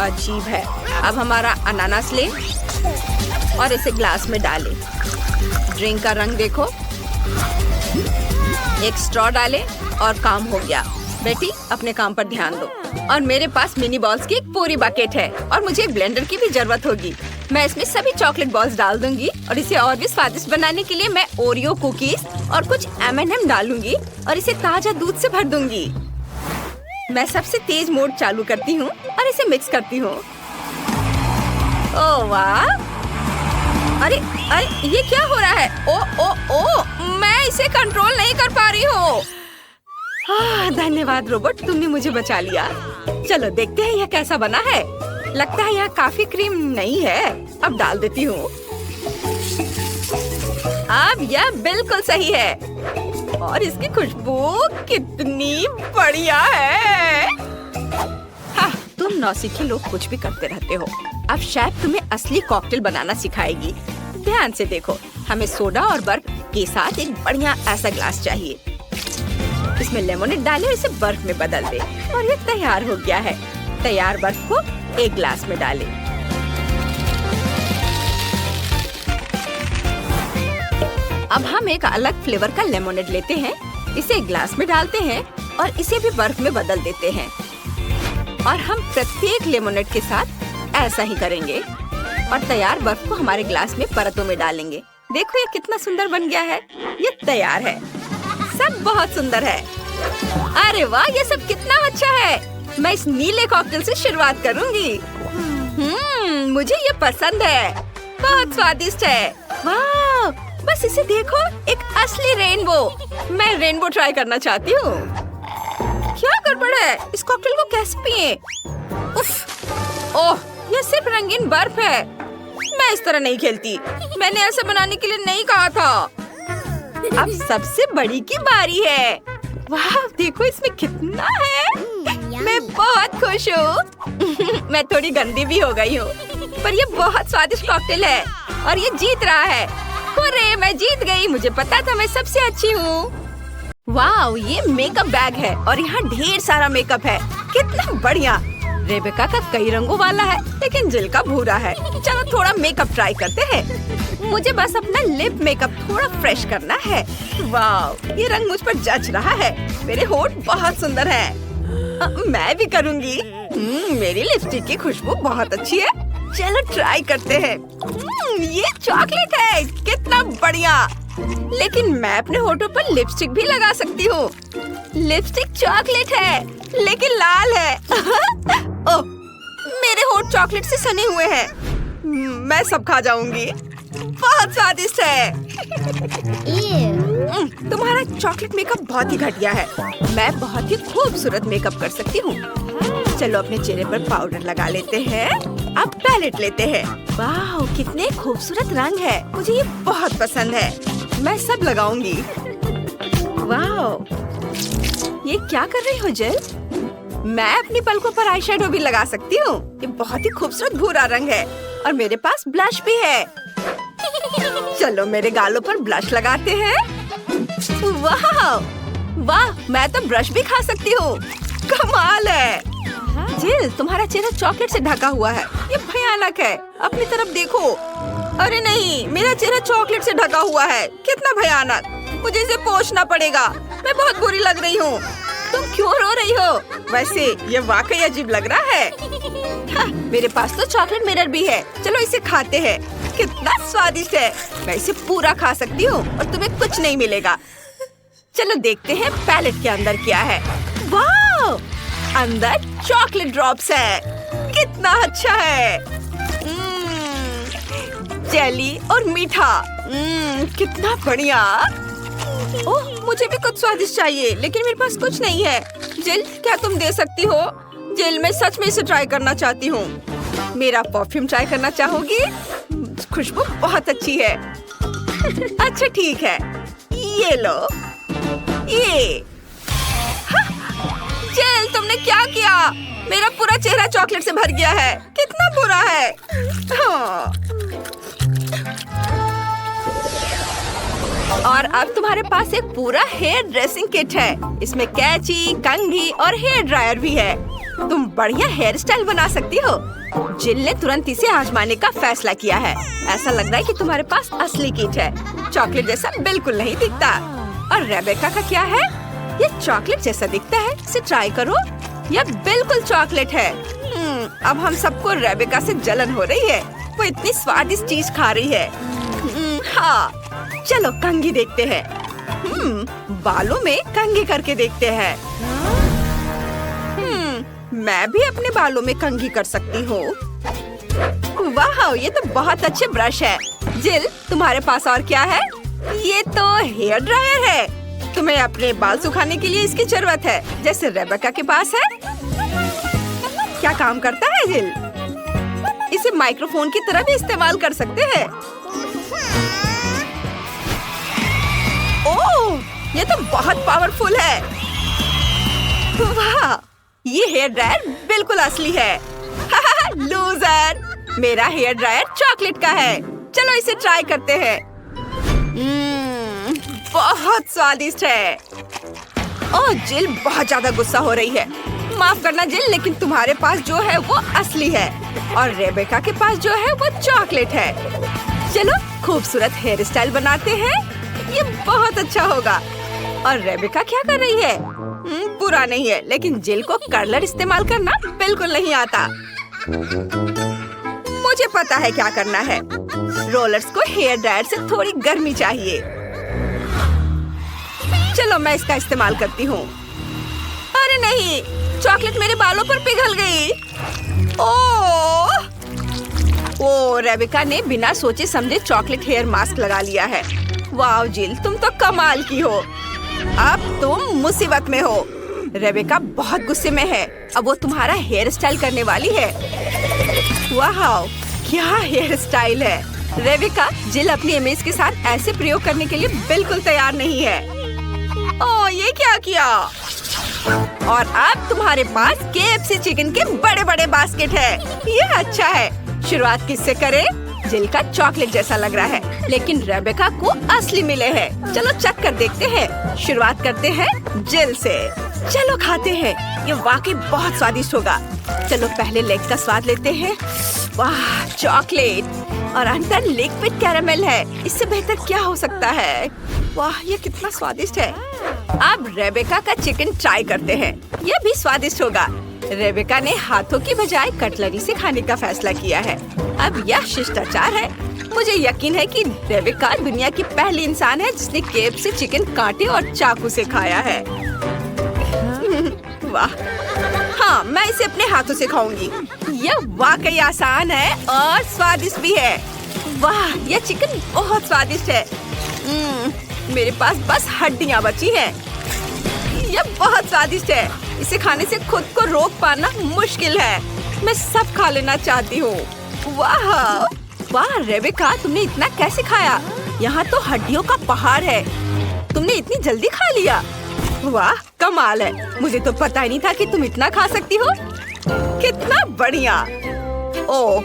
अजीब है। अब हमारा अनानास लें और इसे ग्लास में डालें। ड्रिंक का रंग देखो। एक स्ट्रॉ डालें और काम हो गया। बेटी अपने काम पर ध्यान दो। और मेरे पास मिनी बॉल्स की एक पूरी बकेट है और मुझे एक ब्लेंडर की भी जरूरत होगी। मैं इसमें सभी चॉकलेट बॉल्स डाल दूंगी और इसे और भी स्वादिष्ट बनाने के लिए मैं ओरियो कुकीज और कुछ M&M डालूंगी और इसे ताजा दूध से भर दूंगी। मैं सबसे तेज मोड चालू करती हूँ और इसे मिक्स करती हूँ। ओह वाह! अरे अरे ये क्या हो रहा है? ओ ओ ओ मैं इसे कंट्रोल नहीं कर पा रही हूँ। धन्यवाद रोबोट, तुमने मुझे बचा लिया। चलो देखते हैं यह कैसा बना है। लगता है यह काफी क्रीम नहीं है। अब डाल देती हूँ। अब यह बिल्कुल सही है और इसकी खुशबू कितनी बढ़िया है। हाँ, तुम नौसिखी लोग कुछ भी करते रहते हो। अब शेफ तुम्हें असली कॉकटेल बनाना सिखाएगी। ध्यान से देखो, हमें सोडा और बर्फ के साथ एक बढ़िया ऐसा ग्लास चाहिए। इसमें लेमोनेड डालें और इसे बर्फ में बदल दे और ये तैयार हो गया है। तैयार बर्फ को एक ग्लास में डालें। अब हम एक अलग फ्लेवर का लेमोनेड लेते हैं, इसे एक ग्लास में डालते हैं और इसे भी बर्फ में बदल देते हैं। और हम प्रत्येक लेमोनेड के साथ ऐसा ही करेंगे और तैयार बर्फ को हमारे ग्लास में परतों में डालेंगे। देखो ये कितना सुंदर बन गया है। ये तैयार है। सब बहुत सुंदर है। अरे वाह, ये सब कितना अच्छा है। मैं इस नीले कॉकटेल से शुरुआत करूंगी। मुझे ये पसंद है। बहुत स्वादिष्ट है। वाह, बस इसे देखो, एक असली रेनबो। मैं रेनबो ट्राई करना चाहती हूँ। क्या गड़बड़ है? इस कॉकटेल को कैसे पिए? उफ, ओह, ये सिर्फ रंगीन बर्फ है। मैं इस तरह नहीं खेलती। मैंने ऐसा बनाने के लिए नहीं कहा था। अब सबसे बड़ी की बारी है। वाह, देखो इसमें कितना है। मैं बहुत खुश हूँ। मैं थोड़ी गंदी भी हो गई हूँ, पर ये बहुत स्वादिष्ट कॉकटेल है और ये जीत रहा है। हुर्रे, मैं जीत गई। मुझे पता था मैं सबसे अच्छी हूँ। वाह, ये मेकअप बैग है और यहाँ ढेर सारा मेकअप है। कितना बढ़िया। रेबेका का कई रंगों वाला है, लेकिन जिल का भूरा है। चलो थोड़ा मेकअप ट्राई करते हैं। मुझे बस अपना लिप मेकअप थोड़ा फ्रेश करना है। वाह, ये रंग मुझ पर जच रहा है। मेरे होंठ बहुत सुंदर हैं। मैं भी करूँगी। मेरी लिपस्टिक की खुशबू बहुत अच्छी है। चलो ट्राई करते हैं। ये चॉकलेट है। कितना बढ़िया। लेकिन मैं अपने होठों पर लिपस्टिक भी लगा सकती हूँ। लिपस्टिक चॉकलेट है, लेकिन लाल है। ओह, मेरे होठ चॉकलेट से सने हुए हैं। मैं सब खा जाऊंगी। बहुत स्वादिष्ट है। तुम्हारा चॉकलेट मेकअप बहुत ही घटिया है। मैं बहुत ही खूबसूरत मेकअप कर सकती हूँ। चलो अपने चेहरे पर पाउडर लगा लेते हैं। अब पैलेट लेते हैं। वाह, कितने खूबसूरत रंग है। मुझे ये बहुत पसंद है। मैं सब लगाऊंगी। वाह, ये क्या कर रही हो जिल? मैं अपनी पलकों पर आई शेडो भी लगा सकती हूँ। ये बहुत ही खूबसूरत भूरा रंग है और मेरे पास ब्लश भी है। चलो मेरे गालों पर ब्लश लगाते हैं। वाह वाह, मैं तो ब्रश भी खा सकती हूँ। कमाल है। जिल, तुम्हारा चेहरा चॉकलेट से ढका हुआ है। ये भयानक है। अपनी तरफ देखो। अरे नहीं, मेरा चेहरा चॉकलेट से ढका हुआ है। कितना भयानक। मुझे इसे पोंछना पड़ेगा। मैं बहुत बुरी लग रही हूँ। तुम क्यों रो रही हो? वैसे ये वाकई अजीब लग रहा है। हाँ, मेरे पास तो चॉकलेट मिरर भी है। चलो इसे खाते हैं। कितना स्वादिष्ट है। मैं इसे पूरा खा सकती हूँ और तुम्हें कुछ नहीं मिलेगा। चलो देखते हैं पैलेट के अंदर क्या है। वाह, अंदर चॉकलेट ड्रॉप्स है। कितना अच्छा है। जेली और मीठा। कितना बढ़िया। ओह, मुझे भी कुछ स्वादिष्ट चाहिए, लेकिन मेरे पास कुछ नहीं है। जिल, क्या तुम दे सकती हो? जिल, मैं सच में इसे ट्राई करना चाहती हूँ। मेरा परफ्यूम ट्राई करना चाहोगी? खुशबू बहुत अच्छी है। अच्छा ठीक है, ये लो। ये जिल, तुमने क्या किया? मेरा पूरा चेहरा चॉकलेट से भर गया है। कितना बुरा है। हाँ। और अब तुम्हारे पास एक पूरा हेयर ड्रेसिंग किट है। इसमें कैंची, कंघी और हेयर ड्रायर भी है। तुम बढ़िया हेयर स्टाइल बना सकती हो। जिल ने तुरंत इसे आजमाने का फैसला किया है। ऐसा लग रहा है कि तुम्हारे पास असली किट है। चॉकलेट जैसा बिल्कुल नहीं दिखता। और रेबेका का क्या है? ये चॉकलेट जैसा दिखता है। इसे ट्राई करो। यह बिल्कुल चॉकलेट है। अब हम सबको रेबेका से जलन हो रही है। वो इतनी स्वादिष्ट चीज खा रही है। हाँ, चलो कंघी देखते हैं। बालों में कंघी करके देखते हैं। मैं भी अपने बालों में कंघी कर सकती हूँ। वाह, ये तो बहुत अच्छे ब्रश है। जिल, तुम्हारे पास और क्या है? ये तो हेयर ड्रायर है। तुम्हें अपने बाल सुखाने के लिए इसकी जरूरत है, जैसे रेबेका के पास है। क्या काम करता है जिल? इसे माइक्रोफोन की तरह भी इस्तेमाल कर सकते हैं। ओह, ये तो बहुत पावरफुल है। वाह, ये हेयर ड्रायर बिल्कुल असली है। लूजर, मेरा हेयर ड्रायर चॉकलेट का है। चलो इसे ट्राई करते हैं। बहुत स्वादिष्ट है। ओह, जिल बहुत ज्यादा गुस्सा हो रही है। माफ करना जिल, लेकिन तुम्हारे पास जो है वो असली है और रेबेका के पास जो है वो चॉकलेट है। चलो खूबसूरत हेयर स्टाइल बनाते हैं। ये बहुत अच्छा होगा। और रेबेका क्या कर रही है? बुरा नहीं है, लेकिन जिल को कर्लर इस्तेमाल करना बिल्कुल नहीं आता। मुझे पता है क्या करना है। रोलर्स को हेयर ड्रायर से थोड़ी गर्मी चाहिए। चलो मैं इसका इस्तेमाल करती हूँ। अरे नहीं, चॉकलेट मेरे बालों पर पिघल गई। ओह, रेबेका ने बिना सोचे समझे चॉकलेट हेयर मास्क लगा लिया है। वाह जिल, तुम तो कमाल की हो। अब तुम मुसीबत में हो। रेबेका बहुत गुस्से में है। अब वो तुम्हारा हेयर स्टाइल करने वाली है। वाह, क्या हेयर स्टाइल है। रेबेका, जिल अपनी इमेज के साथ ऐसे प्रयोग करने के लिए बिल्कुल तैयार नहीं है। ओह, ये क्या किया? और अब तुम्हारे पास KFC चिकन के बड़े बड़े बास्केट है। ये अच्छा है। शुरुआत किससे करें? जिल का चॉकलेट जैसा लग रहा है, लेकिन रेबेका को असली मिले हैं। चलो चख कर देखते हैं। शुरुआत करते हैं जिल से। चलो खाते हैं। ये वाकई बहुत स्वादिष्ट होगा। चलो पहले लेग का स्वाद लेते हैं। वाह, चॉकलेट और अंदर लिक्विड कैरामेल है। इससे बेहतर क्या हो सकता है? वाह, ये कितना स्वादिष्ट है। अब रेबेका का चिकन ट्राई करते हैं। यह भी स्वादिष्ट होगा। रेबेका ने हाथों की बजाय कटलरी से खाने का फैसला किया है। अब यह शिष्टाचार है। मुझे यकीन है कि रेबेका दुनिया की पहली इंसान है जिसने KFC चिकन कांटे और चाकू से खाया है। वाह, हाँ, मैं इसे अपने हाथों से खाऊंगी। यह वाकई आसान है और स्वादिष्ट भी है। वाह, यह चिकन बहुत स्वादिष्ट है। मेरे पास बस हड्डियाँ बची हैं। यह बहुत स्वादिष्ट है। इसे खाने से खुद को रोक पाना मुश्किल है। मैं सब खा लेना चाहती हूँ। वाह वाह रेबेका, तुमने इतना कैसे खाया? यहाँ तो हड्डियों का पहाड़ है। तुमने इतनी जल्दी खा लिया। वाह, कमाल है। मुझे तो पता ही नहीं था कि तुम इतना खा सकती हो। कितना बढ़िया। ओह,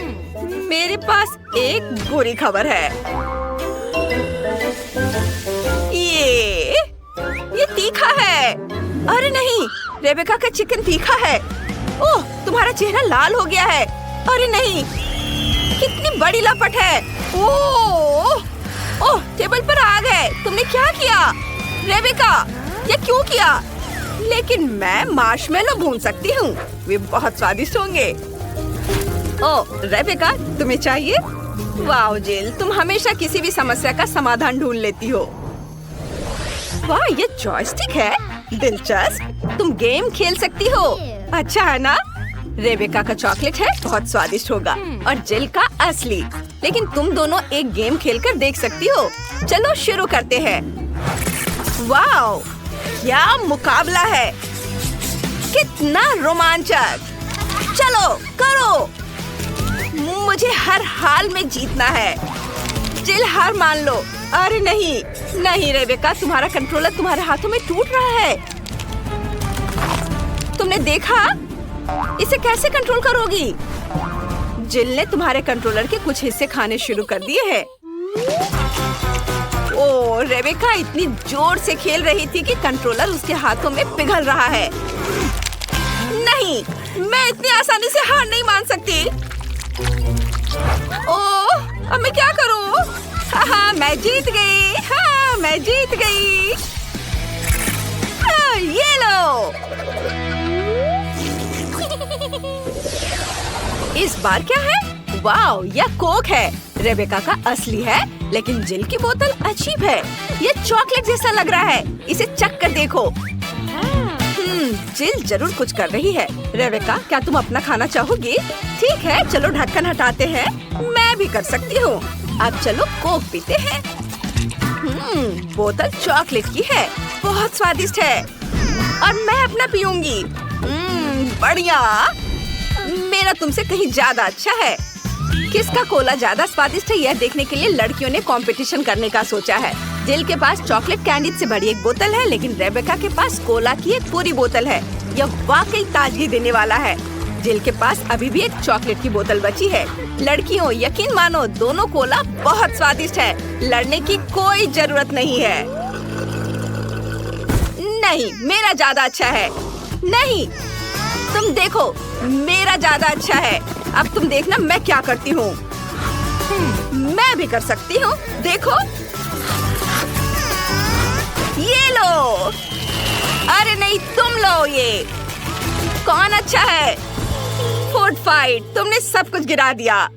मेरे पास एक बुरी खबर है। ये तीखा है। अरे नहीं, रेबेका का चिकन तीखा है। ओह, तुम्हारा चेहरा लाल हो गया है। अरे नहीं, कितनी बड़ी लपट है। ओह, टेबल पर आग है। तुमने क्या किया? रेबेका, ये क्यों किया? लेकिन मैं मार्शमेलो भून सकती हूँ। वे बहुत स्वादिष्ट होंगे। ओह, रेबेका, तुम्हें चाहिए? वाह जिल, तुम हमेशा किसी भी समस्या का समाधान ढूंढ लेती हो। वाह, ये जॉयस्टिक है। दिलचस्प। तुम गेम खेल सकती हो। अच्छा है ना? रेबेका का चॉकलेट है, बहुत स्वादिष्ट होगा, और जिल का असली। लेकिन तुम दोनों एक गेम खेलकर देख सकती हो। चलो शुरू करते हैं। वाह, क्या मुकाबला है। कितना रोमांचक। चलो करो। मुझे हर हाल में जीतना है। जिल, हार मान लो। अरे नहीं नहीं रेबेका, तुम्हारा कंट्रोलर तुम्हारे हाथों में टूट रहा है। तुमने देखा? इसे कैसे कंट्रोल करोगी? जिल ने तुम्हारे कंट्रोलर के कुछ हिस्से खाने शुरू कर दिए हैं। ओह, रेबेका इतनी जोर से खेल रही थी कि कंट्रोलर उसके हाथों में पिघल रहा है। नहीं, नहीं, मैं इतनी आसानी से हार नहीं मान सकती। ओह, अब मैं क्या करूं? हाँ, मैं जीत गई। हाँ, मैं जीत गई। हाँ, ये लो। इस बार क्या है? वाओ, यह कोक है। रेबेका का असली है, लेकिन जिल की बोतल अजीब है। ये चॉकलेट जैसा लग रहा है। इसे चख कर देखो। जिल जरूर कुछ कर रही है। रेबेका, क्या तुम अपना खाना चाहोगी? ठीक है, चलो ढक्कन हटाते हैं। मैं भी कर सकती हूँ। अब चलो कोक पीते हैं। बोतल चॉकलेट की है, बहुत स्वादिष्ट है। और मैं अपना पीऊंगी। बढ़िया। मेरा तुमसे कहीं ज्यादा अच्छा है। किसका कोला ज्यादा स्वादिष्ट है, यह देखने के लिए लड़कियों ने कंपटीशन करने का सोचा है। जिल के पास चॉकलेट कैंडी से भरी एक बोतल है, लेकिन रेबेका के पास कोला की एक पूरी बोतल है। यह वाकई ताजगी देने वाला है। जिल के पास अभी भी एक चॉकलेट की बोतल बची है। लड़कियों, यकीन मानो, दोनों कोला बहुत स्वादिष्ट है। लड़ने की कोई जरूरत नहीं है। नहीं, मेरा ज्यादा अच्छा है। नहीं, तुम देखो, मेरा ज्यादा अच्छा है। अब तुम देखना मैं क्या करती हूँ। मैं भी कर सकती हूँ, देखो। ये लो। अरे नहीं, तुम लो ये। कौन अच्छा है? फूड फाइट, तुमने सब कुछ गिरा दिया।